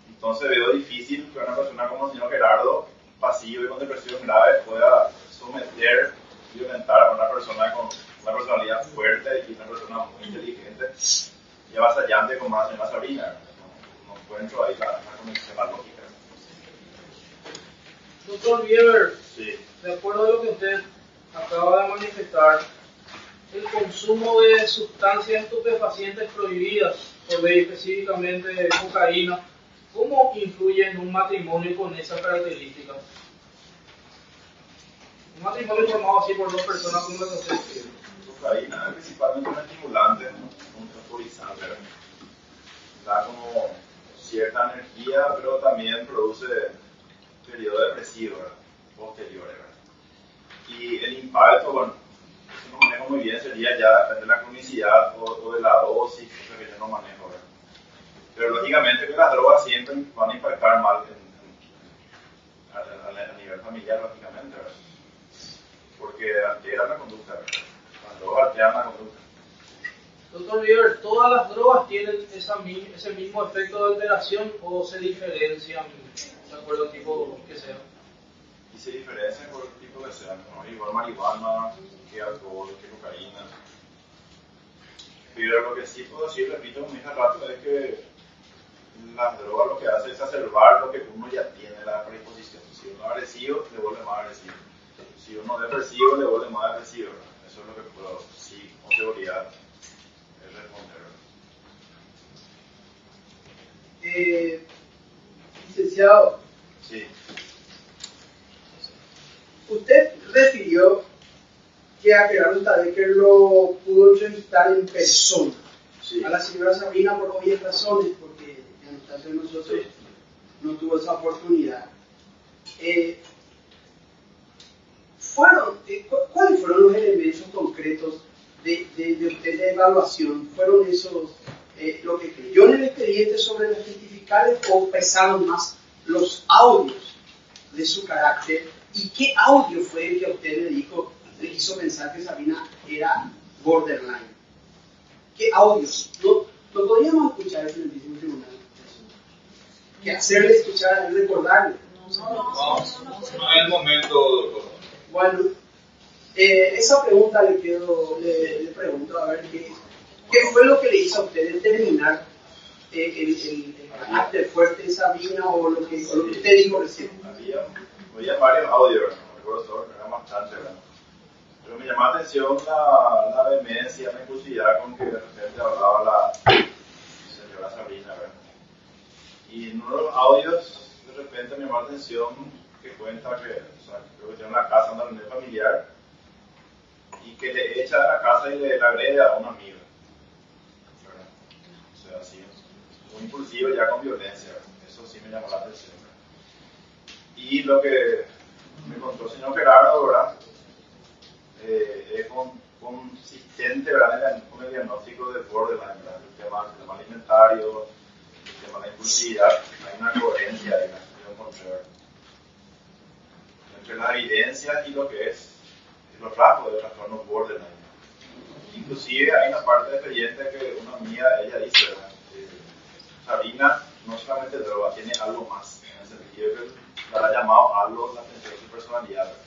Entonces veo difícil que una persona como el señor Gerardo, pasivo y con depresión grave, pueda someter, violentar a una persona con una personalidad fuerte y una persona muy inteligente y avasallante como la señora Sabrina. No encuentro ahí la conexión, la lógica. Doctor Bieber, Sí. de acuerdo a lo que usted acaba de manifestar, el consumo de sustancias estupefacientes prohibidas, por ley específicamente cocaína, ¿cómo influye en un matrimonio con esas características? Un matrimonio formado así por dos personas como las que usted quiere. Cocaína es principalmente un estimulante, un tranquilizante, da como cierta energía, pero también produce periodo depresivo, ¿verdad? Posteriores, ¿verdad? Y el impacto, bueno, eso no manejo muy bien, sería ya depende de la cronicidad o de la dosis, cosa que yo no manejo, ¿verdad? Pero lógicamente que las drogas siempre van a impactar mal a nivel familiar, lógicamente, ¿verdad? Porque alteran la conducta, ¿verdad? Las drogas alteran la conducta. Doctor Bieber, ¿todas las drogas tienen ese mismo efecto de alteración o se diferencian de acuerdo al tipo que sea? Y se diferencian por el tipo que sea, ¿no? Igual marihuana, que alcohol, que cocaína. Pero lo que sí puedo decir, repito, muy rato, es que las drogas lo que hace es exacerbar lo que uno ya tiene, la predisposición. Si uno es agresivo, le vuelve más agresivo. Si uno es depresivo, le vuelve más agresivo. Eso es lo que puedo, sí, con seguridad, responder. Licenciado, Sí. usted refirió que a Gerardo Stadecker lo pudo entrevistar en persona. Sí. A la señora Sabrina por obvias razones, porque en el caso de nosotros Sí. no tuvo esa oportunidad. ¿Cuáles fueron los elementos concretos de usted de evaluación? ¿Fueron esos lo que creyó en el expediente sobre los testificales o pesaron más los audios de su carácter? ¿Y qué audio fue el que a usted le hizo pensar que Sabrina era borderline? ¿Qué audios? No podríamos escuchar eso en el mismo tribunal. Que hacerle escuchar, recordarle. No es el momento, doctor. Bueno, esa pregunta le pregunto, a ver, ¿qué fue lo que le hizo a usted determinar el carácter fuerte de Sabrina o lo que usted dijo recién? Había varios audios, no recuerdo todo, pero eran bastante, ¿verdad? Pero me llamó la atención la vehemencia, la impulsividad con que de repente hablaba la señora Sabrina, ¿verdad? Y en uno de los audios, de repente me llamó la atención que cuenta que, o sea, creo que tiene una casa, una reunión familiar, y que le echa de la casa y le agrede a un amigo, ¿verdad? O sea, así, muy impulsivo ya con violencia, ¿verdad? Eso sí me llamó la atención, ¿verdad? Y lo que me contó el señor Gerardo, ¿verdad? Es consistente, ¿verdad? Con el diagnóstico de borderline, ¿verdad? El tema alimentario, el tema de la impulsividad, hay una coherencia ahí, ¿verdad? Yo encontré, ¿verdad? Entre la evidencia y lo que es los rasgos del trastorno borderline. Inclusive hay una parte de expediente que una amiga, ella dice, ¿verdad? Sabrina no solamente droga, tiene algo más, en el sentido que le ha llamado algo la atención de su personalidad, ¿verdad?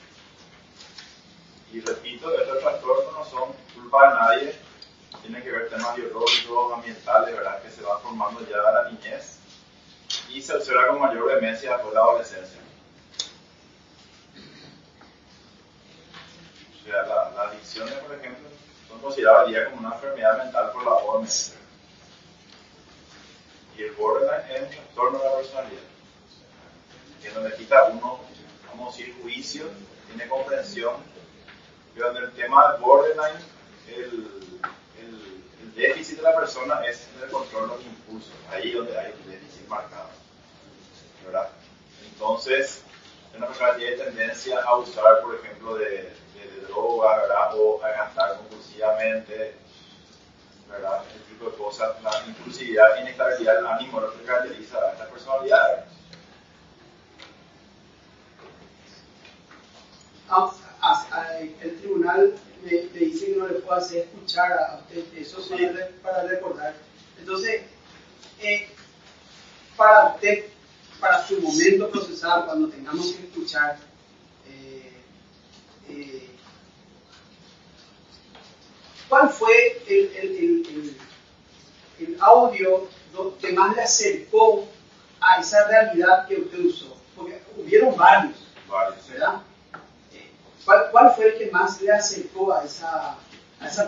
Y repito, estos trastornos no son culpa de nadie, tienen que ver temas biológicos, ambientales, ¿verdad? Que se van formando ya de la niñez y se observa con mayor vehemencia después de la adolescencia. O sea, las adicciones, por ejemplo, son consideradas ya como una enfermedad mental por la OMS. Y el borderline es un trastorno de la personalidad, que no le quita a uno, vamos a decir, juicio, tiene comprensión, pero en el tema del borderline, el déficit de la persona es en el control de los impulsos, ahí donde hay un déficit marcado, ¿verdad? Entonces, una persona tiene tendencia a usar, por ejemplo, de drogas, ¿verdad? O a gastar compulsivamente, ¿verdad? Ese tipo de cosas, la impulsividad, inestabilidad del ánimo, lo que caracteriza a esta personalidad. El tribunal me dice que no le puedo hacer escuchar a usted, eso sí. Para recordar. Entonces, para usted, para su momento procesal, cuando tengamos que escuchar, ¿cuál fue el audio que más le acercó a esa realidad que usted usó? Porque hubieron varios, ¿verdad? ¿Cuál fue el que más le acercó a esa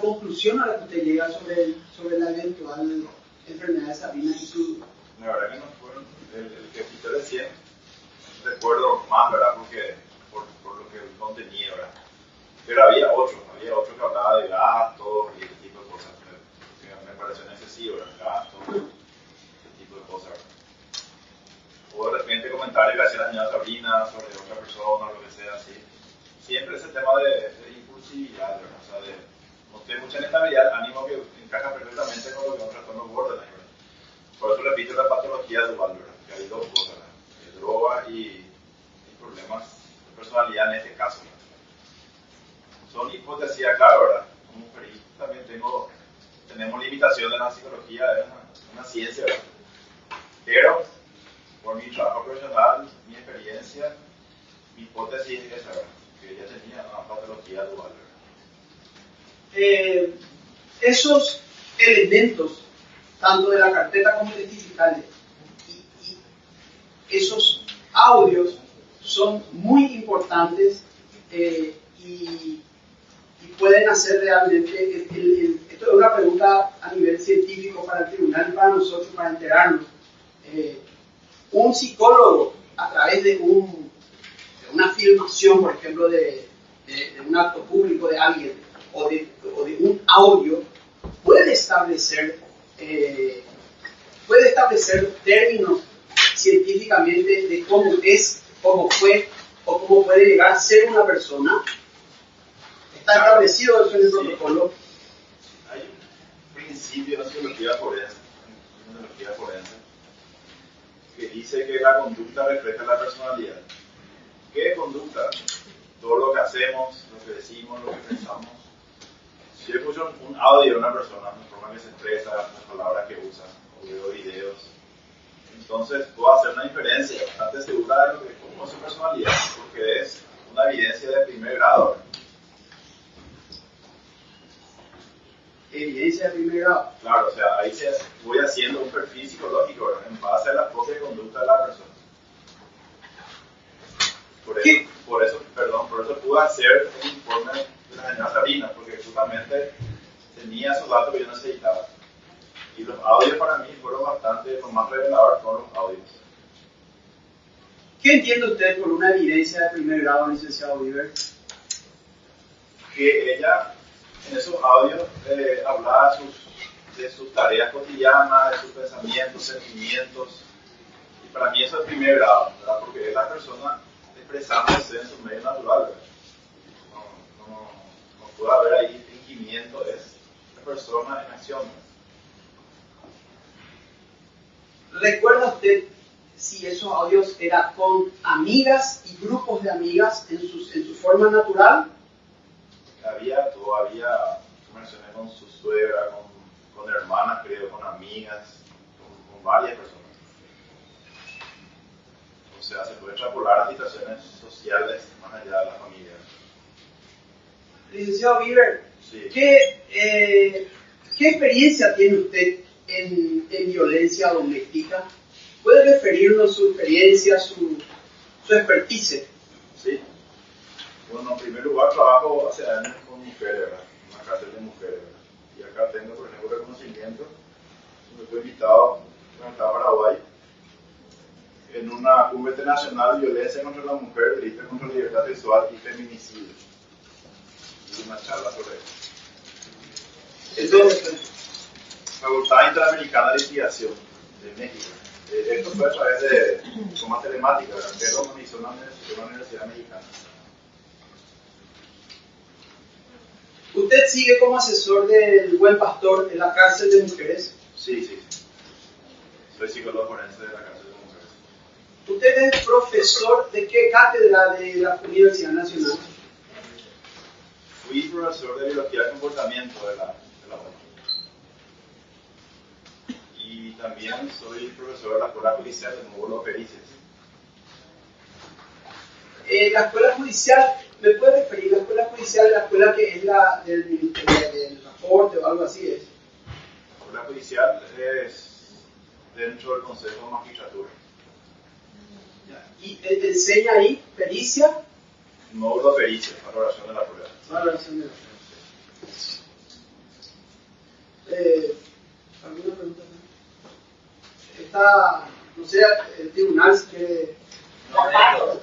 conclusión a la que usted llega sobre la eventual enfermedad de Sabrina y su... La verdad que no fue el que cité recién, recuerdo más, ¿verdad? Porque por lo que contenía, ¿verdad? Pero había otro que hablaba de gastos y ese tipo de cosas, que me parecieron excesivos, gastos, ese tipo de cosas, ¿verdad? O de repente comentarios que hacía la señora Sabrina sobre otra persona, lo que sea, así. Siempre ese tema de impulsividad, ¿verdad? O sea, de mostrar mucha inestabilidad, ánimo que encaja perfectamente con lo que es un trastorno borderline, ¿verdad? Por eso repito la patología dual, ¿verdad? Que hay dos cosas, ¿verdad? Droga y problemas de personalidad en este caso, ¿verdad? Son hipótesis, claro, ¿verdad? Como mujer también tenemos limitaciones en la psicología, es una ciencia, ¿verdad? Pero por mi trabajo profesional, mi experiencia, mi hipótesis es esa, ¿verdad? Que ella tenía una patología dual, ¿verdad? Esos elementos, tanto de la carpeta como testificales, y esos audios son muy importantes y pueden hacer realmente, esto es una pregunta a nivel científico para el tribunal y para nosotros, para enterarnos. Un psicólogo, a través de una filmación, por ejemplo, de un acto público de alguien, o de un audio, puede establecer términos científicamente de cómo es, cómo fue, o cómo puede llegar a ser una persona. Está establecido eso en el protocolo. Hay un principio en psicología forense, que dice que la conducta refleja la personalidad. ¿Qué conducta? Todo lo que hacemos, lo que decimos, lo que pensamos. Si yo escucho un audio de una persona, la forma que se expresa, las palabras que usa, o veo videos, entonces puedo hacer una inferencia bastante segura de lo que cómo es su personalidad, porque es una evidencia de primer grado. Evidencia de primer grado. Claro, o sea, ahí voy haciendo un perfil psicológico, ¿verdad? En base a la propia conducta de la persona. Por eso pude hacer el informe de la señora Sabrina, porque justamente tenía esos datos que yo necesitaba. Y los audios para mí fueron bastante, lo más revelador fueron los audios. ¿Qué entiende usted por una evidencia de primer grado, licenciado Weaver? Que ella, en esos audios, hablaba de sus tareas cotidianas, de sus pensamientos, sentimientos. Y para mí eso es primer grado, ¿verdad? Porque es la persona expresándose en su medio natural, ¿verdad? No puede haber ahí fingimiento, es la persona en acción, ¿verdad? ¿Recuerda usted si esos audios eran con amigas y grupos de amigas en su forma natural? Había conversaciones con su suegra, con hermanas, creo, con amigas, con varias personas. O sea, se puede extrapolar a situaciones sociales más allá de la familia. Licenciado Weaver, sí. ¿Qué experiencia tiene usted en violencia doméstica? ¿Puede referirnos su experiencia, su expertise? Sí. Bueno, en primer lugar trabajo hace años con mujeres, ¿verdad? En una cárcel de mujeres, ¿verdad? Y acá tengo, por ejemplo, reconocimiento. Me fui invitado a Paraguay en una Cumbre Internacional, Violencia contra la Mujer, Delitos contra la Libertad Sexual y Feminicidio. Y una charla sobre eso. Entonces, Facultad Interamericana de Litigación de México. Esto fue a través de forma telemática, que lo organizó una universidad mexicana. ¿Usted sigue como asesor del Buen Pastor en la cárcel de mujeres? Sí. Soy psicólogo forense de la cárcel de mujeres. ¿Usted es profesor de qué cátedra de la Universidad Nacional? Fui profesor de Biología del Comportamiento de la UNAM. Y también soy profesor de la Escuela Judicial de módulo Pericias. La Escuela Judicial, ¿me puede referir? La Escuela Judicial, la escuela que es la del Ministerio del Transporte o algo así es. La Escuela Judicial es dentro del Consejo de Magistratura. ¿Y enseña ahí pericia? Módulo Pericias, valoración de la prueba. Valoración de la prueba. ¿Alguna pregunta? Está, no sé, el tribunal si quiere...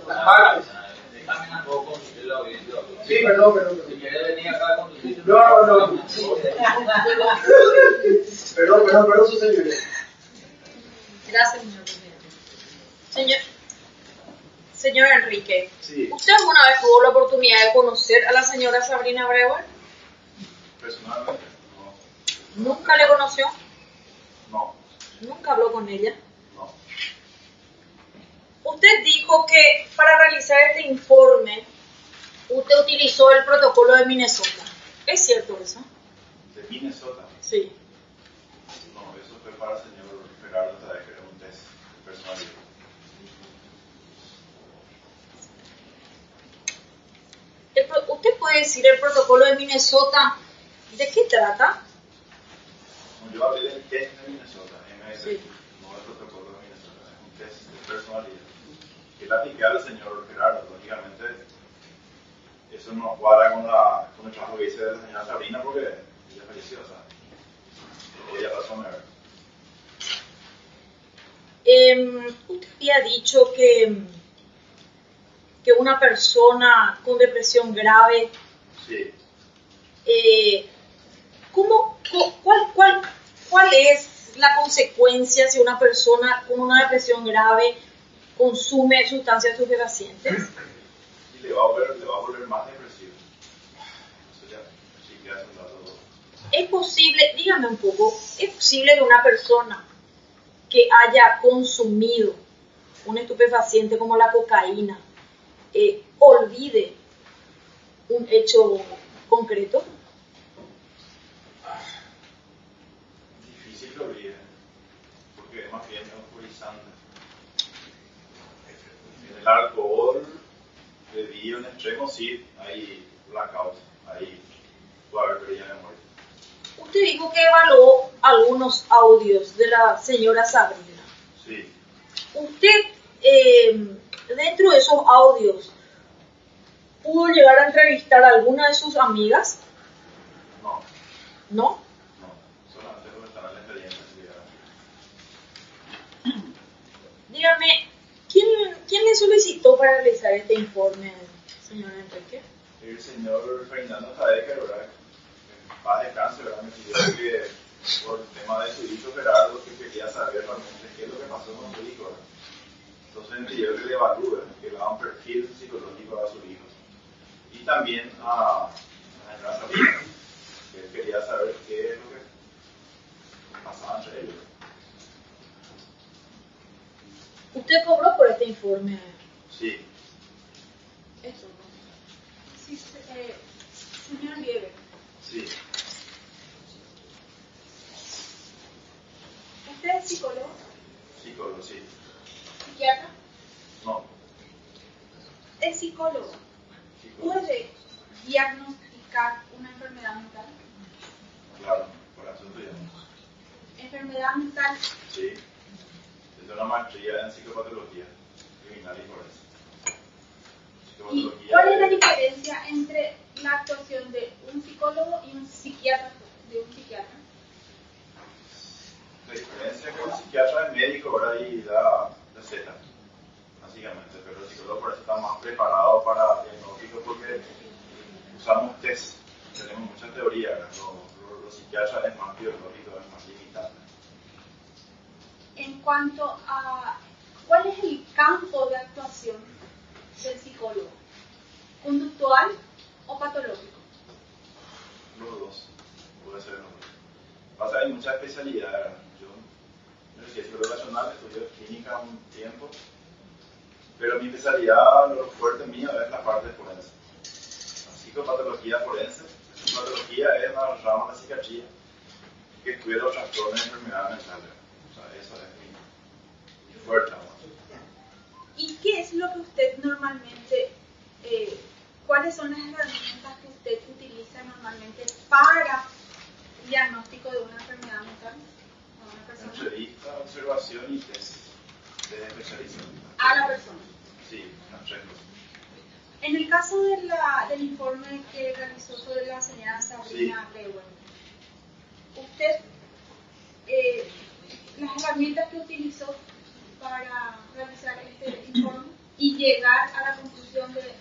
Las partes. Déjame un poco conducir la audiencia. Sí, perdón. Si quiere venir acá a conducir. No. Perdón, su señoría. Gracias, señor presidente. Señor Enrique, Sí. ¿usted alguna vez tuvo la oportunidad de conocer a la señora Sabrina Breuer? Personalmente, no. ¿Nunca le conoció? No. ¿Nunca habló con ella? No. Usted dijo que para realizar este informe usted utilizó el protocolo de Minnesota. ¿Es cierto eso? ¿De Minnesota? Sí. No, eso fue para el señor Gerardo Tadej, que era un test personal. ¿Usted puede decir el protocolo de Minnesota de qué trata? No, yo hablé del test de Minnesota, MS, Sí. no del protocolo de Minnesota, es un test de personalidad. Que le apliqué al señor Gerardo, lógicamente, eso no cuadra con el trabajo que hice de la señora Sabrina porque ella falleció, o sea, ella pasó a ver. Usted había dicho que una persona con depresión grave, Sí. ¿cuál es la consecuencia si una persona con una depresión grave consume sustancias estupefacientes? Y le va a volver más depresivo. Eso ya sí que hace un dato. Es posible, dígame un poco, ¿es posible que una persona que haya consumido un estupefaciente como la cocaína olvide un hecho concreto? Difícil que olvide, porque es más bien euforizante. En el alcohol, bebido en extremo, sí, hay blackouts, ahí puede haber pérdida de memoria. Usted dijo que evaluó algunos audios de la señora Sabrina. Sí. ¿Usted, dentro de esos audios, pudo llegar a entrevistar a alguna de sus amigas? No, ¿No? solamente lo que estaba en la experiencia. Dígame, ¿quién le solicitó para realizar este informe, señor Enrique? El señor Fernando Tadej, ¿verdad? En paz descanse, ¿verdad? Me pidió que, por el tema de su hijo Gerardo, que quería saber realmente qué es lo que pasó con su hijo, ¿verdad? Entonces me pidió que le evalúe, que le haga un perfil psicológico a sus hijos. Y también a la señora Sabrina, que él quería saber qué es lo que pasaba entre ellos. ¿Usted cobró por este informe? Sí. Eso. Sí, señor Lieber. Sí. ¿Usted es psicólogo? Psicólogo, sí. ¿Psiquiatra? No. ¿El psicólogo puede diagnosticar una enfermedad mental? Claro, por asunto ya. ¿Enfermedad mental? Sí. Es una maestría en psicopatología criminal y forense. ¿Y cuál es la diferencia entre la actuación de un psicólogo y un psiquiatra? La diferencia es que un psiquiatra es médico, ¿verdad? Y da receta. teoría, los psiquiatras es más biológico, es más limitado. En cuanto a cuál es el campo de actuación del psicólogo, ¿conductual o patológico? Los dos, puede ser los dos. Pasa, hay muchas especialidades. Yo no sé si es relacional, estudio clínica un tiempo, pero mi especialidad, lo fuerte mío es la parte forense. La psicopatología forense, la psicopatología es la rama de la psiquiatría que estudia los trastornos de enfermedades mentales. O sea, eso es mi fuerte. ¿Y qué es lo que usted normalmente, cuáles son las herramientas que usted utiliza normalmente para el diagnóstico de una enfermedad mental? Entrevista, observación y test de especialización. A la persona. Sí, las tres cosas. En el caso del informe que realizó sobre la señora Sabrina Rehuen, usted, las herramientas que utilizó para realizar este informe y llegar a la conclusión de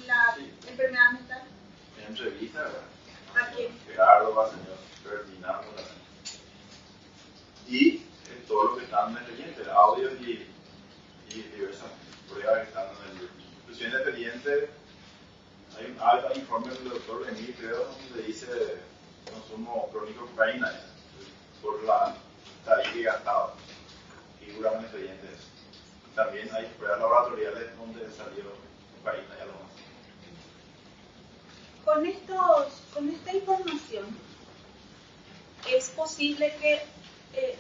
la enfermedad mental. En entrevista, ¿verdad? ¿A quién? Gerardo, al señor Ferdinando, y todo lo que están en el expediente, audios y diversas pruebas que están en el libro. Inclusive en el expediente hay un informe del doctor Emil, creo, donde dice consumo crónico de cocaína por la estadística gastado. Figura en el expediente eso. También hay pruebas laboratoriales donde salió cocaína y algo más. Con esta información, ¿es posible que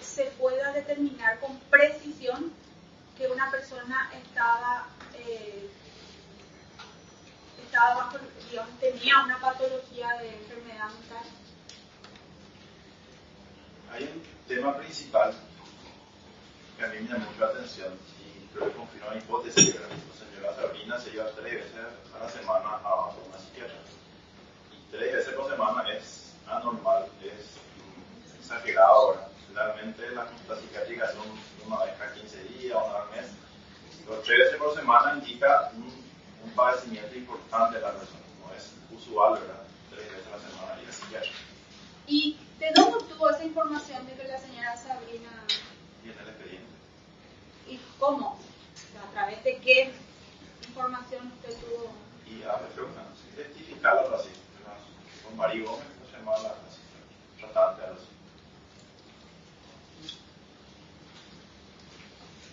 se pueda determinar con precisión que una persona estaba bajo, digamos, tenía una patología de enfermedad mental? Hay un tema principal que a mí me llama mucho la atención y creo que confirma mi hipótesis. La señora Sabrina se lleva 3 veces a la semana a una psiquiatra. Y 3 veces por semana es anormal, es exagerado. Generalmente las consultas psiquiátricas son una vez cada 15 días, una vez al mes. Los 3 veces por semana indica un padecimiento importante de la persona. No es usual, ¿verdad? 3 veces a la semana ir a psiquiatra. ¿Y de dónde obtuvo esa información de que la señora Sabrina... Y en el expediente. ¿Y cómo? ¿A través de qué información usted tuvo? Y a identificarla así. Con María Gómez, ¿cómo se llama la tratante? Algo así.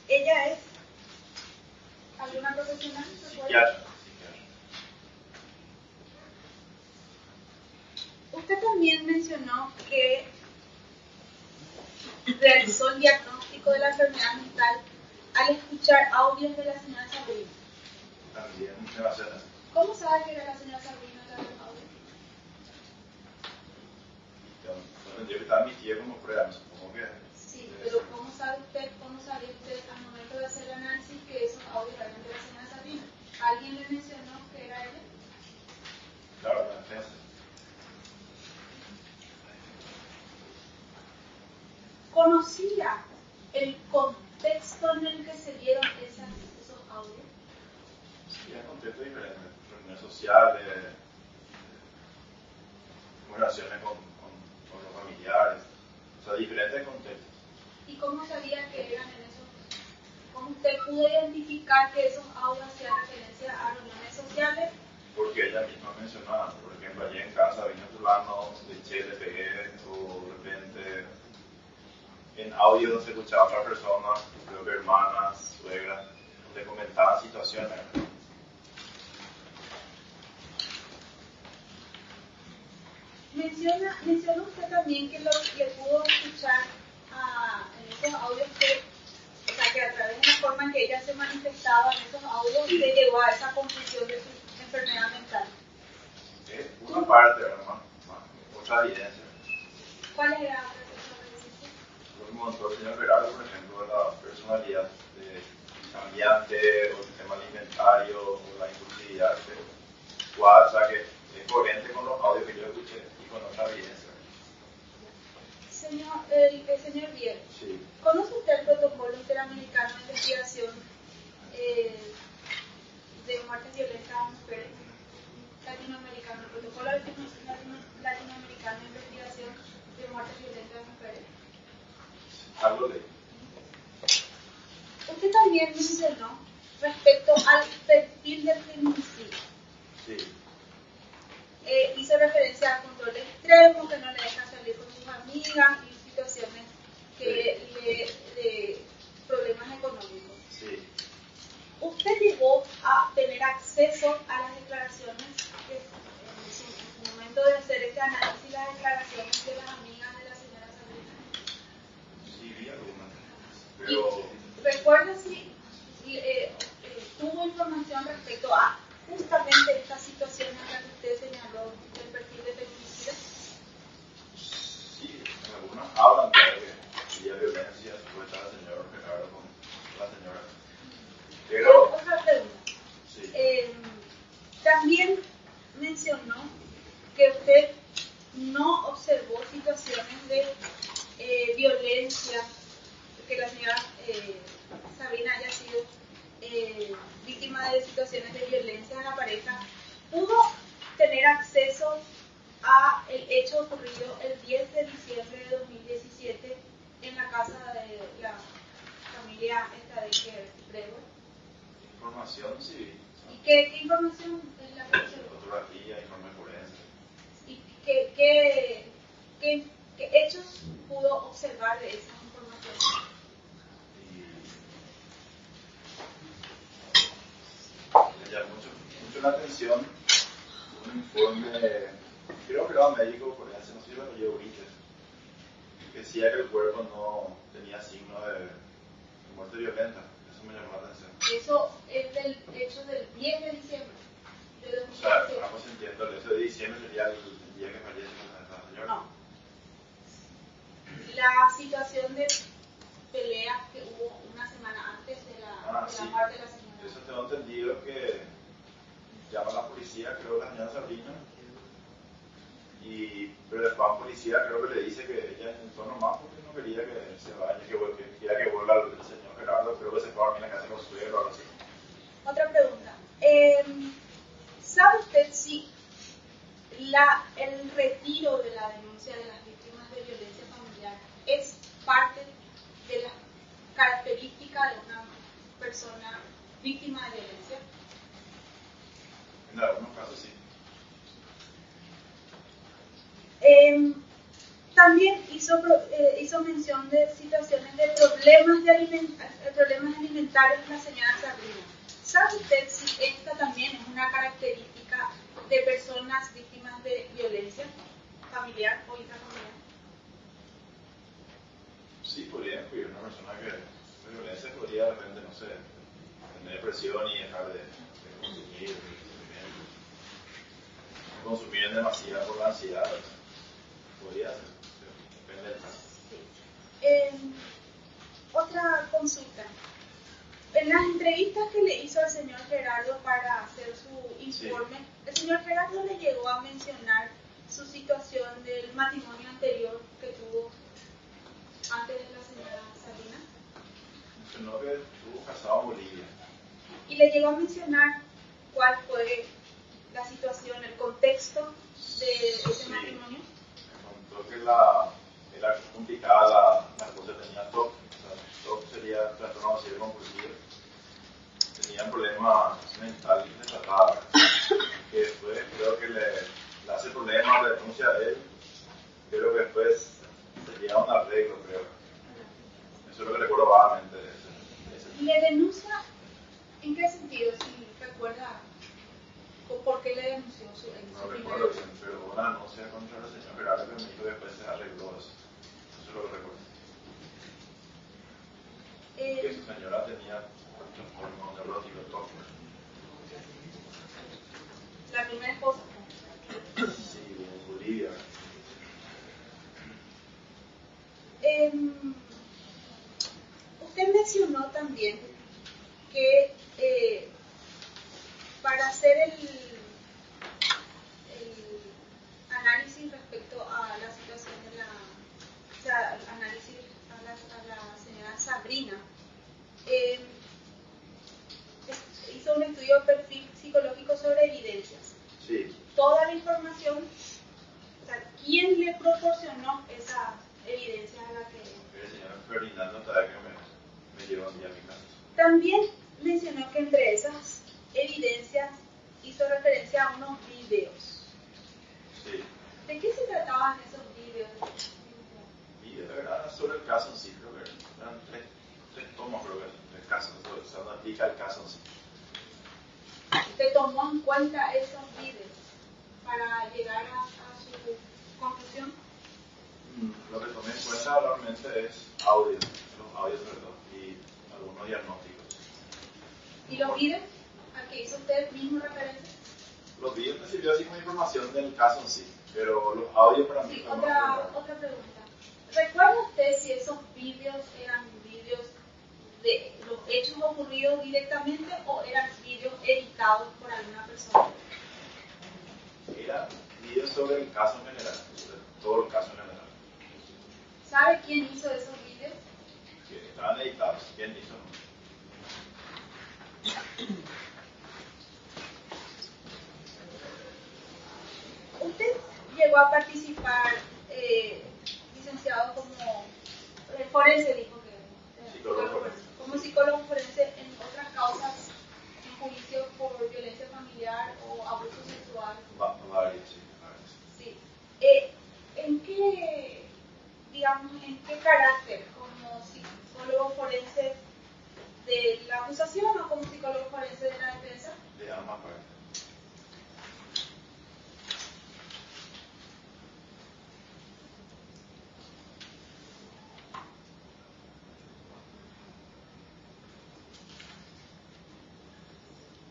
¿Ella es alguna profesional? Psiquiatra. Usted también mencionó que realizó el diagnóstico de la enfermedad mental al escuchar audios de la señora Sabrina. También me va a hacer. ¿Cómo sabe que era la señora Sabrina la del audio? Bueno, yo que estaba mi tía como prueba, supongo que... Sí, pero ¿cómo sabe usted al momento de hacer el análisis que esos audios eran de la señora Sabrina? ¿Alguien le mencionó que era ella? Claro, la defensa. ¿Conocía el contexto en el que se dieron esos audios? Sí, hay contextos diferentes. Reuniones sociales, relaciones con los familiares. O sea, diferentes contextos. ¿Y cómo sabía que eran en esos? ¿Cómo usted pudo identificar que esos audios hacían referencia a reuniones sociales? Porque ella misma mencionaba, por ejemplo, allí en casa vino fulano, le eché, le pegué, o de repente en audio se escuchaba a otra persona, creo que hermanas, suegras, donde comentaban situaciones. Menciona usted también que le pudo escuchar en esos audios que a través de la forma en que ella se manifestaba en esos audios le llevó a esa conclusión de su enfermedad mental. Es una parte, hermano, otra evidencia. ¿Cuál era la otra evidencia? Lo que mostró el señor Gerardo, por ejemplo, de la personalidad cambiante, o el sistema alimentario, o la impulsividad, que es coherente con los audios que yo escuché y con otra evidencia. El señor Biel, Sí. ¿conoce usted el protocolo interamericano de investigación de muertes violentas a mujeres latinoamericanas? El protocolo latinoamericano hizo referencia al control extremo, que no le deja salir con sus amigas y situaciones de problemas económicos. Sí. ¿Usted llegó a tener acceso a las declaraciones, en su momento de hacer este análisis, las declaraciones de las amigas de la señora Sabrina? Sí, vi algunas, pero ¿Y recuerda si tuvo información respecto a justamente estas situaciones en las que usted señaló del perfil de feminicida? sí, en algunas hablan de que había violencia supuesta al señor Gerardo con la señora. Pero, Otra pregunta. sí, También mencionó que usted no observó situaciones de violencia, que la señora Sabrina haya sido víctima de situaciones de violencia en la pareja. ¿Pudo tener acceso a el hecho ocurrido el 10 de diciembre de 2017 en la casa de la familia Stadeker Brego? información, sí. ¿Y qué información es la que observó? Fotografía, informe forense. ¿Y qué hechos pudo observar de esa información? Me llamó mucho la atención un informe, creo que era médico forense, no sé si lo llevo ahorita, que decía que el cuerpo no tenía signos de muerte violenta. Eso me llamó la atención. Eso es del hecho del 10 de diciembre de O sea, 2017. vamos entiendo, el hecho de diciembre sería el día que fallece la señora. No. La situación de pelea que hubo una semana antes de la Sí. muerte de la señora. Eso tengo entendido que llama a la policía, creo que la señora Sabrina, pero después a la policía creo que le dice que ella entró nomás porque no quería que se vaya, que quería que vuelva el señor Gerardo, creo que se fue a dormir en la casa de los suegros o algo así. Otra pregunta. ¿Sabe usted si el retiro de la denuncia de las víctimas de violencia familiar es parte de las características de una persona víctima de violencia? En algunos casos sí. También hizo mención de situaciones de problemas alimentarios de la señora Sabrina. ¿Sabe usted si esta también es una característica de personas víctimas de violencia familiar o intrafamiliar? Sí, podría incluir una persona que de violencia podría de repente, no sé, tener depresión y dejar de consumir en demasía por la ansiedad. Podría ser, depende del caso. Sí. Otra consulta. En las entrevistas que le hizo al señor Gerardo para hacer su informe, sí, el señor Gerardo le llegó a mencionar su situación del matrimonio anterior que tuvo antes de la señora Sabrina. Mencionó que estuvo casado en Bolivia. Y le llegó a mencionar cuál fue la situación, el contexto de ese matrimonio. Me contó que era complicada la cosa, tenía TOC. TOC sería trastorno obsesivo compulsivo. Tenía problemas mentales desatados. Que después creo que le hace problemas, le denuncia a él. Creo que después se llega a un arreglo, creo. Eso es lo que recuerdo vagamente de ese. ¿Le denuncia en qué sentido? Si recuerda, ¿por qué le denunció su ex? No recuerdo bien, pero una denuncia contra el señor Gerardo que me dijo que después se arregló eso. Eso es lo que recuerdo. Que su señora tenía trastorno neurótico TOC. La primera esposa. Sí, en Bolivia. Usted mencionó también que para hacer el análisis respecto a la situación de análisis a la señora Sabrina, hizo un estudio de perfil psicológico sobre evidencias. Sí. Toda la información, ¿quién le proporcionó esa evidencia a la que... El señor Ferdinando Tadeque me llevó un día a mi casa. También mencionó que entre esas evidencias hizo referencia a unos videos. caso en sí, creo que eran tres tomos, creo que tres casos, o sea, no aplica el caso en sí. ¿Usted tomó en cuenta esos vídeos para llegar a su conclusión? Lo que tomé en cuenta realmente es audio, los audios sobre todo, y algunos diagnósticos. ¿Y los vídeos a que hizo usted mismo referencia? Los vídeos me sirvió así como información del caso en sí, pero los audios para mí Sí, son otra pregunta. ¿Recuerda usted si esos vídeos eran vídeos de los hechos ocurridos directamente o eran vídeos editados por alguna persona? Era vídeos sobre el caso en general, sobre todo el caso en general. ¿Sabe quién hizo esos vídeos? Que estaban editados, quién hizo, ¿no? ¿Usted llegó a participar, licenciado, como forense, dijo que Psicólogo forense. como psicólogo forense en otras causas, en juicios por violencia familiar o abuso sexual? Varios, sí. Sí. ¿En qué carácter? ¿Como psicólogo forense de la acusación o como psicólogo forense de la defensa? De ambas partes.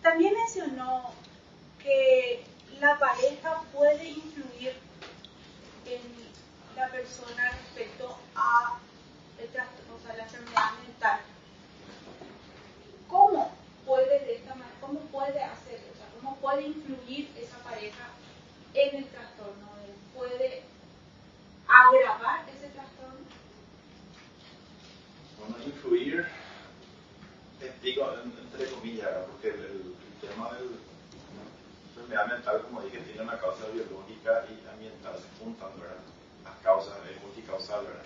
También mencionó que la pareja puede influir en la persona respecto a la enfermedad mental. ¿Cómo puede hacerlo? O sea, ¿cómo puede influir esa pareja en el trastorno? ¿Puede agravar ese trastorno? Bueno, influir, digo entre comillas, ¿verdad? Porque el tema de la enfermedad mental, como dije, tiene una causa biológica y ambiental, se juntan, ¿verdad? Las causas, es multicausal, ¿verdad?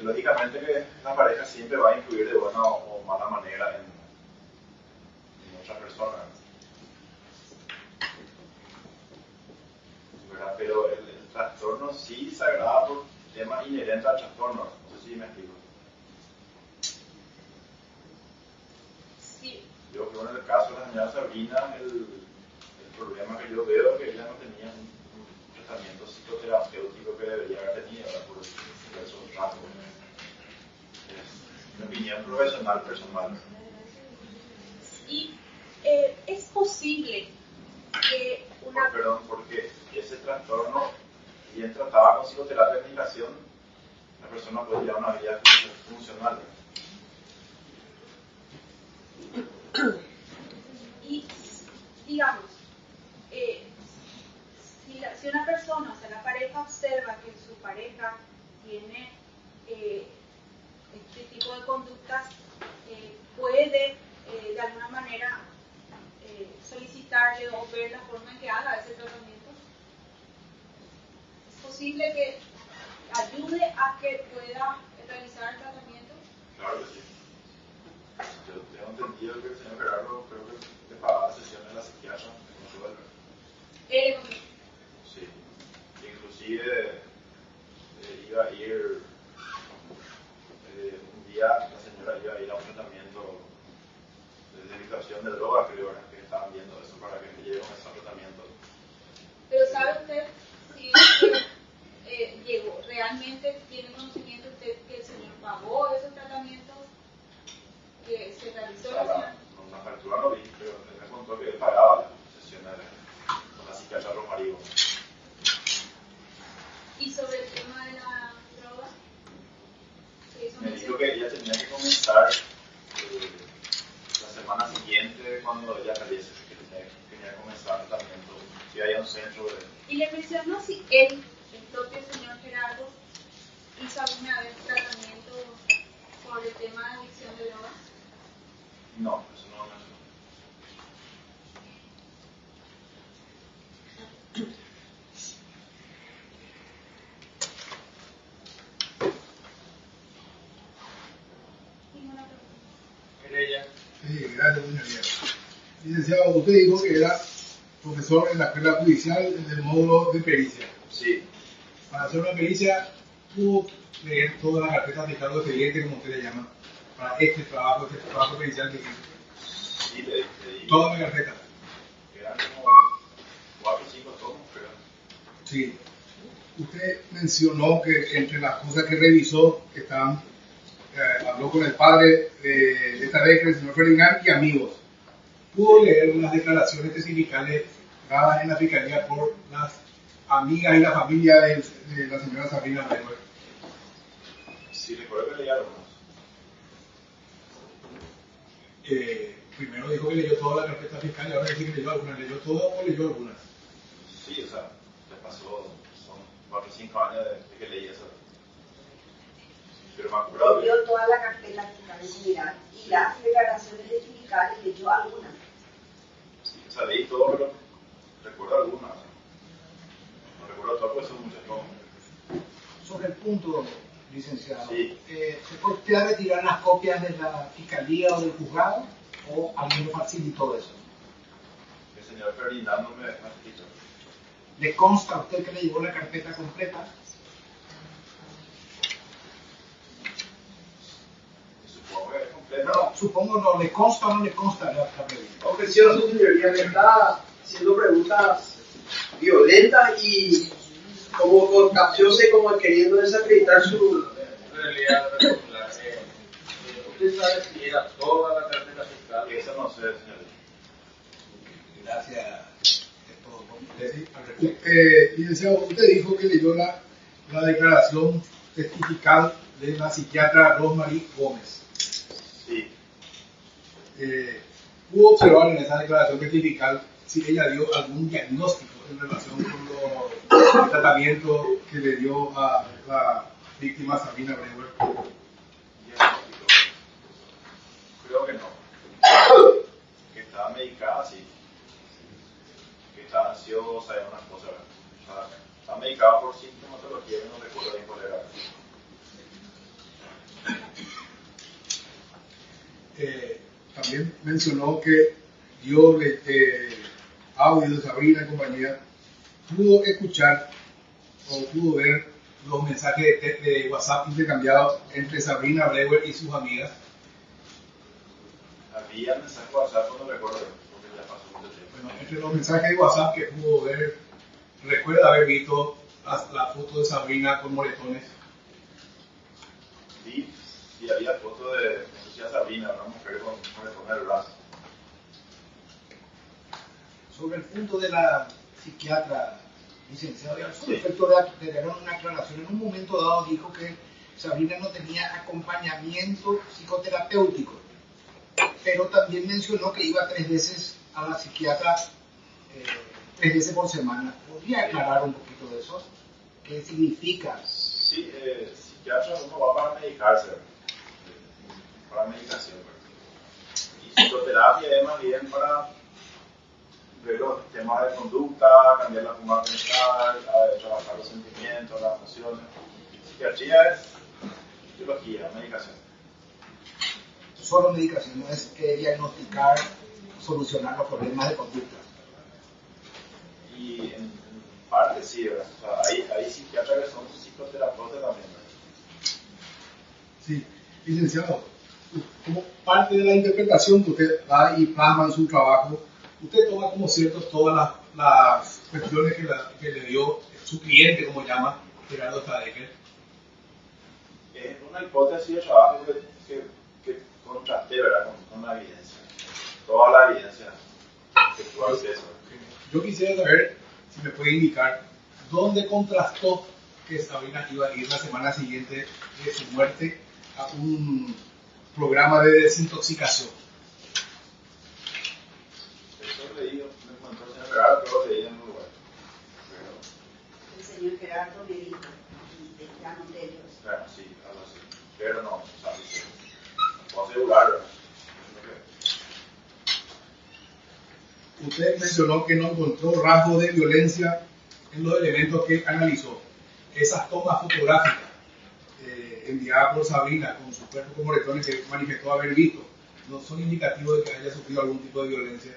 Lógicamente que la pareja siempre va a influir de buena o mala manera en otras personas, ¿verdad? Pero el trastorno sí se agrava por temas inherentes al trastorno, no sé si me explico. Sí. Yo creo que en el caso de la señora Sabrina, el problema que yo veo es que ella no tenía un tratamiento psicoterapéutico que debería haber tenido, ¿verdad? Por esos rasgos. Es mi opinión profesional, personal. Y es posible que una... Perdón, porque ese trastorno, bien tratado con psicoterapia de medicación, la persona puede llevar una vida funcional. Y, digamos, si una persona, o sea, la pareja observa que su pareja tiene este tipo de conductas, puede de alguna manera solicitarle o ver la forma en que haga ese tratamiento. ¿Es posible que ayude a que pueda realizar el tratamiento? Claro que sí. Yo tengo entendido que el señor Gerardo creo que le pagaba sesiones en la psiquiatra con su sí. Inclusive iba a ir un día, la señora iba a ir a un tratamiento de evitación de drogas, creo que estaban viendo eso para que llegue a ese tratamiento. Pero ¿sabe usted si llegó, realmente tiene conocimiento usted que el señor pagó esos tratamientos que se realizó? La factura no vi, pero él me contó que él pagaba las sesiones con la psiquiatra Romarigo. ¿Y sobre el tema de la droga? Me dijo que ella tenía que comenzar la semana siguiente cuando ella fallece, que tenía que comenzar el tratamiento, si hay un centro de... Y le mencionó si él, el propio señor Gerardo, hizo alguna vez tratamiento por el tema de adicción de drogas. No, eso no lo mencionó. Sí, gracias, señoría. Licenciado, usted dijo que era profesor en la escuela judicial en el módulo de pericia. Sí. Para hacer una pericia pudo leer toda la carpeta fiscal o expediente, como usted le llama, para este trabajo pericial que hizo. Sí, leí. Toda la carpeta. Eran como 4 o 5 tomos, creo. Sí. Usted mencionó que entre las cosas que revisó estaban, habló con el padre de esta vez, el señor Ferdinand, y amigos. ¿Pudo leer las declaraciones testificales dadas en la fiscalía por las amigas y la familia de la señora Sabrina Brewer? Sí, recuerdo que leí algunos. Primero dijo que leyó toda la carpeta fiscal y ahora dice que leyó algunas. ¿Leyó todas o leyó algunas? Sí, o sea, le pasó, son 4 o 5 años de que leí eso. Pero me acuerdo. Leyó toda la carpeta fiscal en general y las declaraciones testificales leyó algunas. Sí, o sea, leí todo, pero recuerdo algunas. No recuerdo todo porque son muchos tomos. Sobre el punto, licenciado, Sí. ¿se puede usted retirar las copias de la fiscalía o del juzgado o alguien le facilitó eso? El señor Ferdinand no me facilitó. ¿Le consta a usted que le llegó la carpeta completa? Supongo que es completo. No, supongo no, ¿le consta o no le consta la pregunta? Objeción, su señoría, me está haciendo preguntas violentas y como capciosa y como queriendo desacreditar su... En realidad, usted sabe si era toda la carpeta fiscal. Eso no sé, señor. Gracias. Es todo por usted. Al respecto. Licenciado, usted dijo que leyó la declaración testifical de la psiquiatra Rosemary Gómez. Sí. ¿Pudo observar en esa declaración testifical si ella dio algún diagnóstico en relación con el tratamiento que le dio a la víctima Sabrina Brewer? Creo que no. Que estaba medicada, sí. Que estaba ansiosa y unas cosas. O sea, estaba medicada por sintomatología, no recuerdo bien cuál era. También mencionó que dio audio de Sabrina y compañía. ¿Pudo escuchar o pudo ver los mensajes de WhatsApp intercambiados entre Sabrina Brewer y sus amigas? Había mensajes de WhatsApp, no recuerdo, porque ya pasó mucho tiempo. Bueno, entre los mensajes de WhatsApp que pudo ver, recuerda haber visto la foto de Sabrina con moretones. Sí, sí había fotos de Sabrina, una mujer con el brazo. Sobre el punto de la psiquiatra, licenciado, Sí. respecto de dar una aclaración, en un momento dado dijo que Sabrina no tenía acompañamiento psicoterapéutico, pero también mencionó que iba 3 veces a la psiquiatra, 3 veces por semana. ¿Podría aclarar un poquito de eso? ¿Qué significa? Sí, psiquiatra uno va para medicarse, para medicación. Y psicoterapia es más bien para ver los temas de conducta, cambiar la forma de pensar, trabajar los sentimientos, las emociones. Psiquiatría es biología, medicación. Solo medicación, no es diagnosticar, solucionar los problemas de conducta. Y en parte sí, ¿verdad? O sea, hay psiquiatras que son psicoterapeutas también, ¿verdad? Sí, licenciado, como parte de la interpretación que usted da y plasma en su trabajo, usted toma como ciertos todas las cuestiones que le dio su cliente, como llama Gerardo Stadecker. Es una hipótesis de trabajo que contrasté, ¿verdad? Con la evidencia. Toda la evidencia que tuvo acceso. Yo quisiera saber si me puede indicar dónde contrastó que Sabrina iba a ir la semana siguiente de su muerte a un programa de desintoxicación. Eso leí, me encontró el señor Gerardo, pero lo leí en un lugar. El señor Gerardo me dijo, y ya no te dio. Claro, sí, algo así. Pero no, o sea, no puedo asegurar, ¿verdad? Usted mencionó que no encontró rasgos de violencia en los elementos que analizó. Esas tomas fotográficas enviadas por Sabrina con su cuerpo con moretones que manifestó haber visto, no son indicativos de que haya sufrido algún tipo de violencia.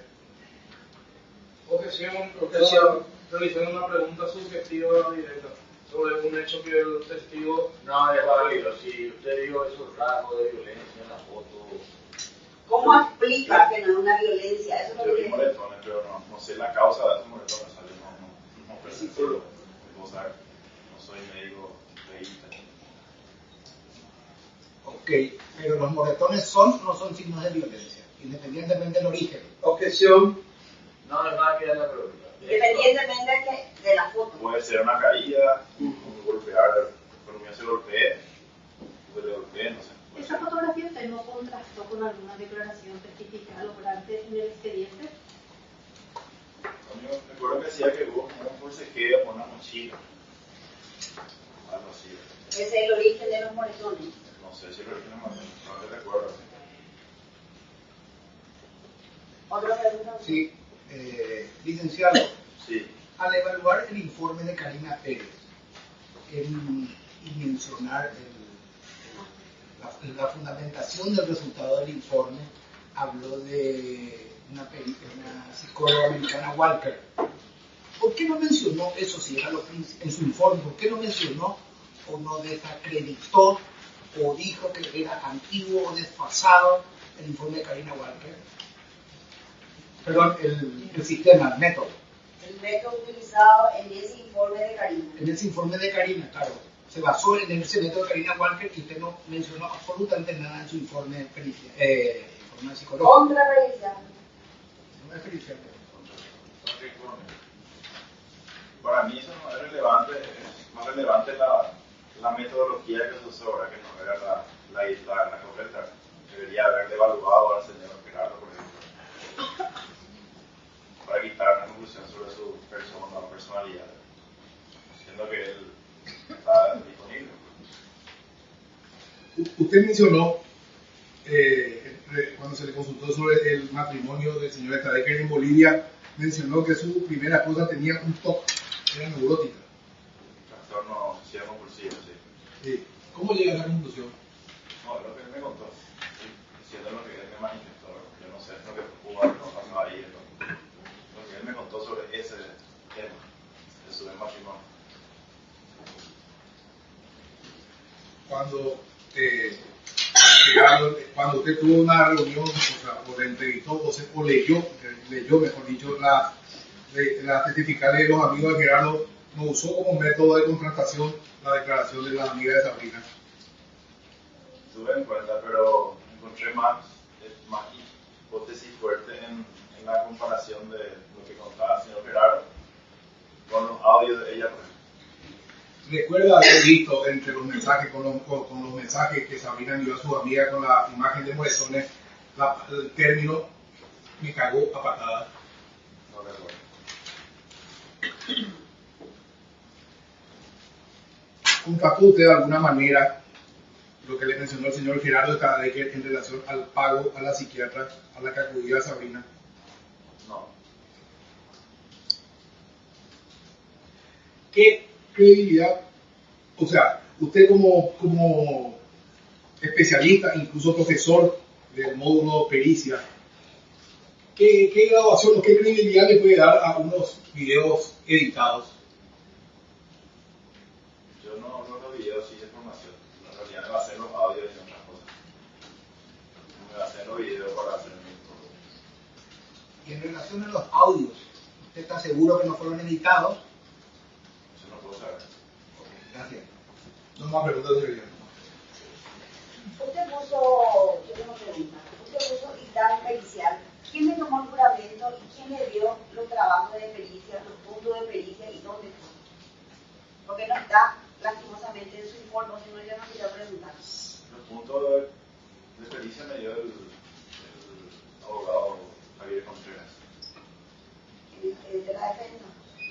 Objeción, profesor, realizando una pregunta sugestiva directa. sobre un hecho que el testigo... No, es válido. Si usted dijo esos rasgos de violencia en la foto, ¿Cómo explica que no es una violencia? Eso es Yo lo vi que... moretones, pero no sé la causa de esos moretones. ¿Sale? No presenté. Vos sabés, no soy médico legista. Ok, pero los moretones son o no son signos de violencia, independientemente del origen. Objeción. no es nada que dar la pregunta. Independientemente de la foto. Puede ser una caída, un golpear, pero yo se golpeé, tuve de golpeé, no sé. ¿Esa fotografía usted no contrastó con alguna declaración testifical o orante en el expediente? Yo me acuerdo que decía que hubo como un forcejeo con una mochila. Algo así. Ese es el origen de los moretones. No sé si lo origen no te recuerdo. ¿Otra pregunta? Sí, licenciado, Sí. al evaluar el informe de Karina Pérez y mencionar la fundamentación del resultado del informe, habló de una psicóloga americana, Walker. ¿Por qué no mencionó eso si era en su informe? ¿Por qué no mencionó o no desacreditó o dijo que era antiguo o desfasado el informe de Karina Walker? Perdón, el sistema, el método. El método utilizado en ese informe de Karina. En ese informe de Karina, claro. Se basó en ese método de Karina Walker y usted no mencionó absolutamente nada en su informe de pericia, informe psicológico. Contra pericia. No es pericia. Para mí eso no es relevante, es más relevante la metodología que se usó ahora, que no era la correcta. Debería haberle evaluado al señor Gerardo, por ejemplo, para quitar una conclusión sobre su persona o personalidad, siendo que él está disponible. Usted mencionó, cuando se le consultó sobre el matrimonio del señor Stadecker en Bolivia, mencionó que su primera esposa tenía un TOC, era neurótica. Trastorno ansiedad compulsivo, sí. Sí. ¿Cómo llega a esa conclusión? No, es lo que él me contó, sí, diciendo lo que él me manifestó. Yo no sé lo que pudo haber pasado ahí, lo que él me contó sobre ese tema de su matrimonio. Cuando usted tuvo una reunión, o le entrevistó, o leyó, mejor dicho, la testificales de los amigos de Gerardo, no usó como método de contrastación la declaración de las amigas de Sabrina. Tuve en cuenta, pero encontré más hipótesis fuerte en la comparación de lo que contaba el señor Gerardo con los audios de ella. Recuerda haber visto entre los mensajes, con los mensajes que Sabrina envió a su amiga con la imagen de moretones, el término "me cagó a patadas". No recuerdo. ¿Compartió usted de alguna manera lo que le mencionó el señor Gerardo Stadecker en relación al pago a la psiquiatra a la que acudía Sabrina? No. ¿Qué credibilidad, o sea, usted como especialista, incluso profesor del módulo pericia, qué graduación o qué credibilidad le puede dar a unos videos editados? Yo no los videos sin información. En realidad me basé en los audios y en otras cosas. Me basé en los videos para hacer mi producto. Y en relación a los audios, ¿usted está seguro que no fueron editados? Eso no puedo saber. Ok, gracias. No más preguntas de video. Usted puso, yo tengo pregunta, usted puso dictamen pericial. ¿Quién le tomó el juramento y quién le dio los trabajos de pericia, los puntos de pericia y dónde fue? Porque no está lastimosamente en su informe, si no yo no quería preguntar. Los puntos de pericia me dio el abogado Javier Contreras. De la defensa.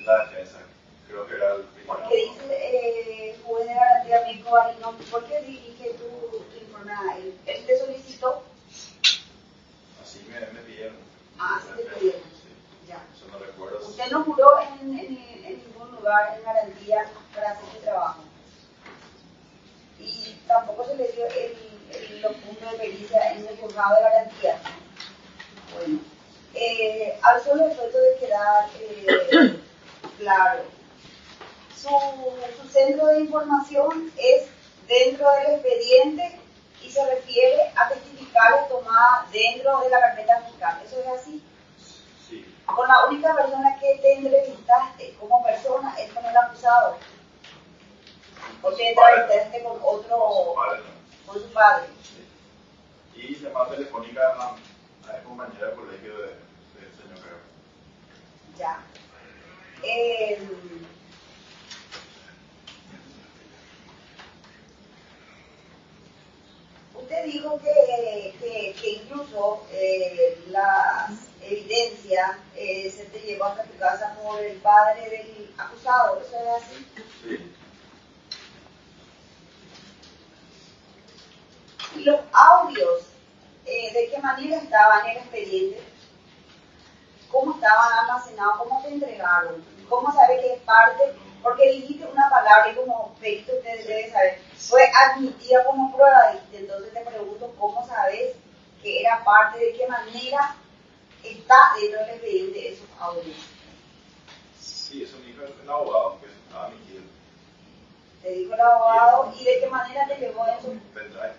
La defensa, creo que era el primero. Porque dice juez de garantía médico Barino, ¿por qué dirige tu informe a él? ¿Él te solicitó? Así me pidieron. Ah, sí te pidieron. Sí. Ya. Eso no recuerdo. Usted no juró en ningún lugar en garantía para hacer su trabajo. Y tampoco se le dio los puntos de pericia en el juzgado de garantía. Bueno, al solo efecto de quedar claro, su centro de información es dentro del expediente y se refiere a testificales tomadas dentro de la carpeta fiscal. ¿Eso es así? Sí. Con la única persona que te entrevistaste como persona es con el acusado. O te entrevistaste con otro, con su padre. Sí. Y llamada telefónica a la compañera del colegio del señor Carlos. Ya. Usted dijo que incluso las evidencias se te llevó hasta tu casa por el padre del acusado, ¿eso es así? Sí. ¿Y los audios, de qué manera estaban en el expediente? ¿Cómo estaban almacenados? ¿Cómo te entregaron? ¿Cómo sabes que es parte? Porque dijiste una palabra y como perito usted debe saber, fue admitida como prueba. Entonces te pregunto, ¿cómo sabes que era parte? ¿De qué manera está dentro del expediente esos audios? Sí, eso me dijo el abogado, que estaba admitido. Te dijo el abogado, ¿y de qué manera te llegó eso? Pendrive.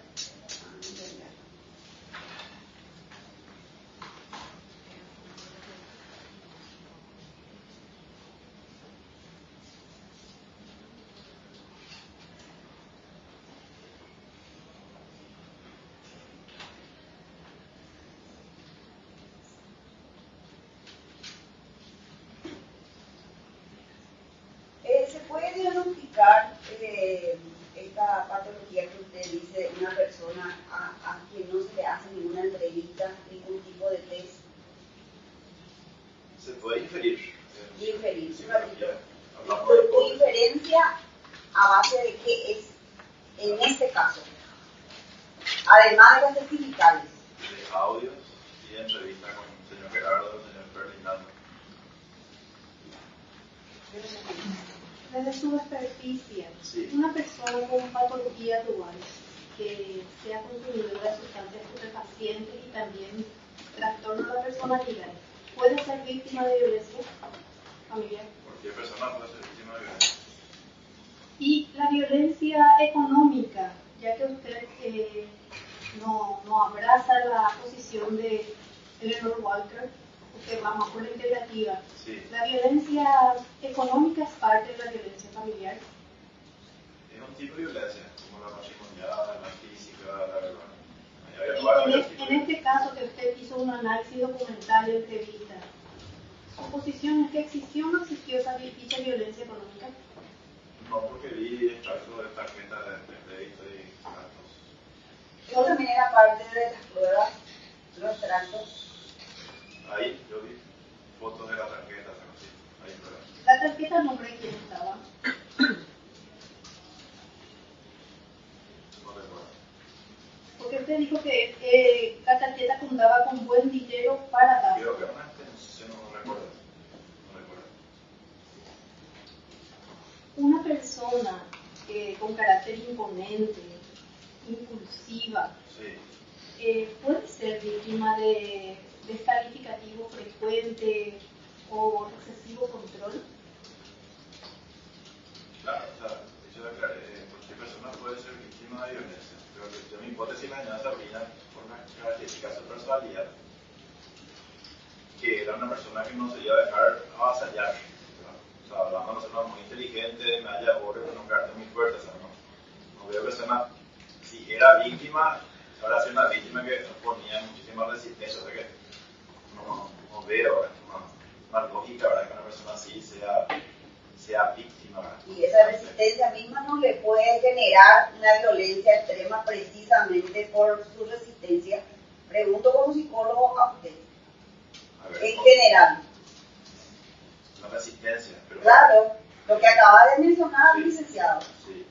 ¿Se puede diagnosticar esta patología que usted dice de una persona a quien no se le hace ninguna entrevista, ningún tipo de test? Se puede inferir. Inferir, Sí, un ratito. hablamos de ¿Tu inferencia a base de qué es en este caso? Además de las testificales. de audios y de entrevista con el señor Gerardo, el señor Ferdinando. Desde su experticia, Sí. una persona con patología dual que sea consumidora de sustancias estupefacientes y también trastorno de la personalidad, ¿puede ser víctima de violencia familiar? Cualquier persona puede ser víctima de violencia. Y la violencia económica, ya que usted no abraza la posición de Eleanor Walker, usted va más por la integrativa. Sí. ¿La violencia económica es parte de la violencia familiar? Es un tipo de violencia, como la matrimonial, la física, la verbal. En este caso que usted hizo un análisis documental de entrevista, ¿su posición es que existió o no existió esa dicha violencia económica? No, porque vi extractos de tarjeta de crédito y datos. Eso también era parte de las pruebas, los extractos. Ahí yo vi fotos de la tarjeta, así. Ahí pruebas. ¿La tarjeta a nombre de quién estaba? No recuerdo. Porque usted dijo que la tarjeta contaba con buen dinero para dar. Creo que era una extensión, no recuerdo. No recuerdo. Una persona con carácter imponente, impulsiva, Sí. ¿puede ser víctima de descalificativo frecuente o excesivo control? Claro, o sea, yo declaré, cualquier persona puede ser víctima de violencia. Pero yo mi hipótesis la señora Sabrina, por una característica de su personalidad, que era una persona que no se iba a dejar avasallar. O sea, hablando de una persona muy inteligente, me haya orden, no carácter muy fuerte. O sea, no veo persona, si era víctima, ahora sido una víctima que ponía muchísima resistencia. O sea que no veo una lógica, ¿verdad? Que una persona así sea víctima, ¿verdad? Y esa resistencia misma no le puede generar una violencia extrema precisamente por su resistencia. Pregunto como psicólogo a usted. A ver, En general. La resistencia. Pero, Claro, lo que acaba de mencionar, Sí. licenciado. Sí.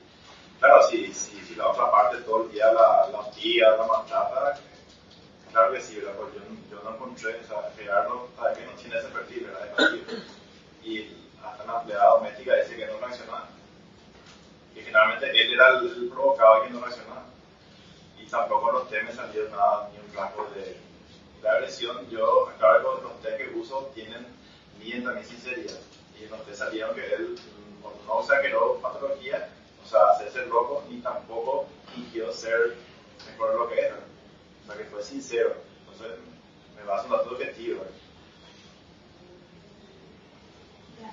Claro, si la otra parte todo el día la hostiga, la maltrata, claro que sí, ¿verdad? Pues yo no encontré, o sea, Gerardo, sabe que no tiene ese perfil, ¿verdad? Es pasivo. Y hasta la empleada doméstica dice que no reaccionaba. Y generalmente él era el provocado quien no reaccionaba. Y tampoco los test me salió nada, ni un rasgo de la agresión. Yo, aclaro que los test que uso miden también sinceridad. Y en los test salieron que él no usa que queriendo ser mejor de lo que era. O sea, que fue sincero. Entonces, me baso en datos objetivos.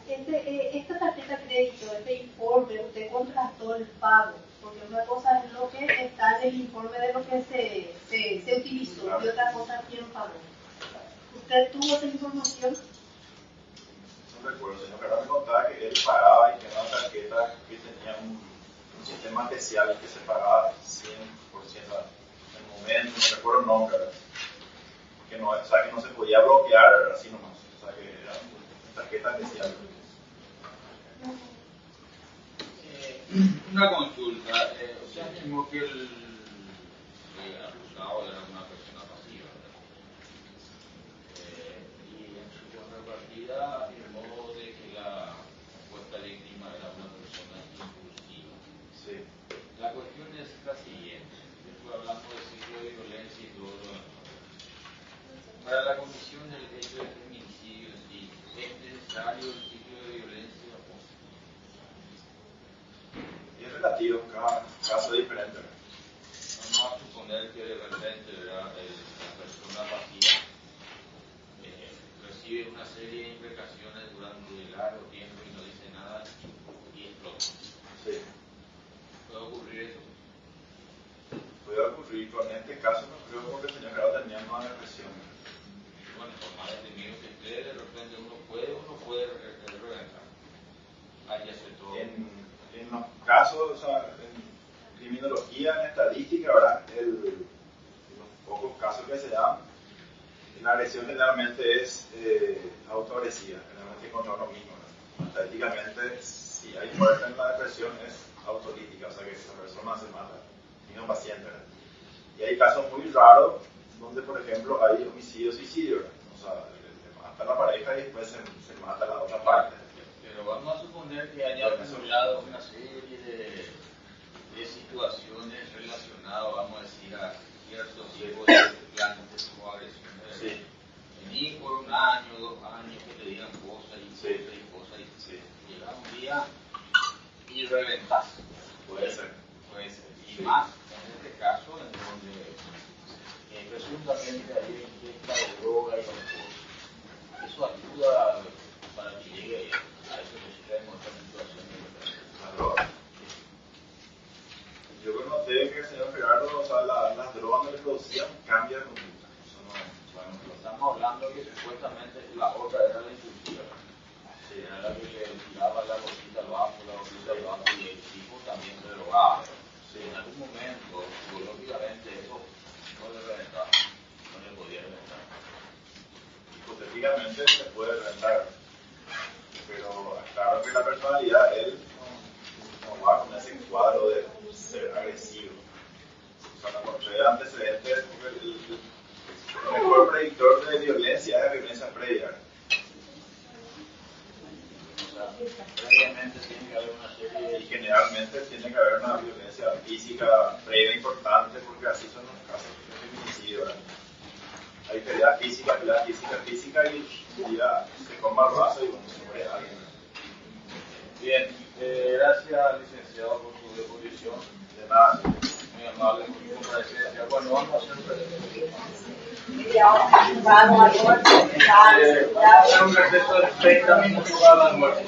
Esta tarjeta de crédito, este informe, usted contrató el pago, porque una cosa es lo que está en el informe de lo que se utilizó, claro, y otra cosa es quién pagó. ¿Usted tuvo esa información? No recuerdo, señor Carlos me contaba que él pagaba y que era una tarjeta que tenía un sistema especial que se pagaba 100% en el momento, no recuerdo el nombre, que no, o sea, que no se podía bloquear así nomás, o sea, que era una tarjeta especial. Una consulta, o sea, mismo que el acusado era una persona pasiva, y en su contrapartida afirmó de que la supuesta víctima era una persona impulsiva. Sí. La cuestión es la siguiente, estoy hablando de ciclo de violencia y todo lo demás. Para la comisión del hecho de feminicidio, sí, ¿es necesario el ciclo de violencia? Es relativo, cada caso es diferente. Vamos a suponer que de repente la persona pasiva recibe una serie de implicaciones durante largo tiempo y no dice nada y explota. Sí. ¿Puede ocurrir eso? Puede ocurrir, con este caso no creo porque el señor Gerardo tenía más depresión. Bueno, por más detenido que esté, de repente uno puede reventar. Ahí ya se todo. En los casos, o sea, en criminología, en estadística, ¿verdad? Los pocos casos que se dan, la agresión generalmente es autoagresiva, generalmente contra uno mismo, ¿no? Estadísticamente, si hay muerte en la depresión, es autolítica, o sea que esa persona se mata, mismo paciente, ¿verdad? Y hay casos muy raros donde, por ejemplo, hay homicidio-suicidio, o sea, mata a la pareja y después se mata a la otra parte. Pero vamos a suponer que haya acumulado una serie de situaciones relacionadas, vamos a decir, a ciertos tipos de plantes o agresiones. Sí. Ni por un año, 2 años que te digan cosas y sí. cosas y sí. Llega un día y reventas. Puede ser. Y más en este caso, en donde presuntamente hay ingesta de droga y alcohol. Eso ayuda para que llegue a esos extremos, a esta situación de la droga. Yo noté que el señor Gerardo, o sea, las drogas que le producían cambian con eso. Bueno, estamos hablando que supuestamente la otra era la impulsiva. Sí, era la que le tiraba la bolsita abajo, y el tipo también se drogaba. Sí, en algún momento, biológicamente, eso no le reventaba, no le podía reventar. Hipotéticamente se puede reventar, pero claro que la personalidad, él no va con ese cuadro de ser agresivo. O sea, no encontré antecedentes, porque el mejor predictor de violencia es la violencia previa. O sea, previamente tiene que haber una serie y generalmente tiene que haber una violencia física previa importante, porque así son los casos de feminicidio. Hay pelea física y ya se comba el vaso y bueno, se muere alguien. Bien, gracias licenciado por su deposición. De nada. Muy amable por su comparecencia. Bueno, vamos a hacer un receso de 30 minutos para el almuerzo.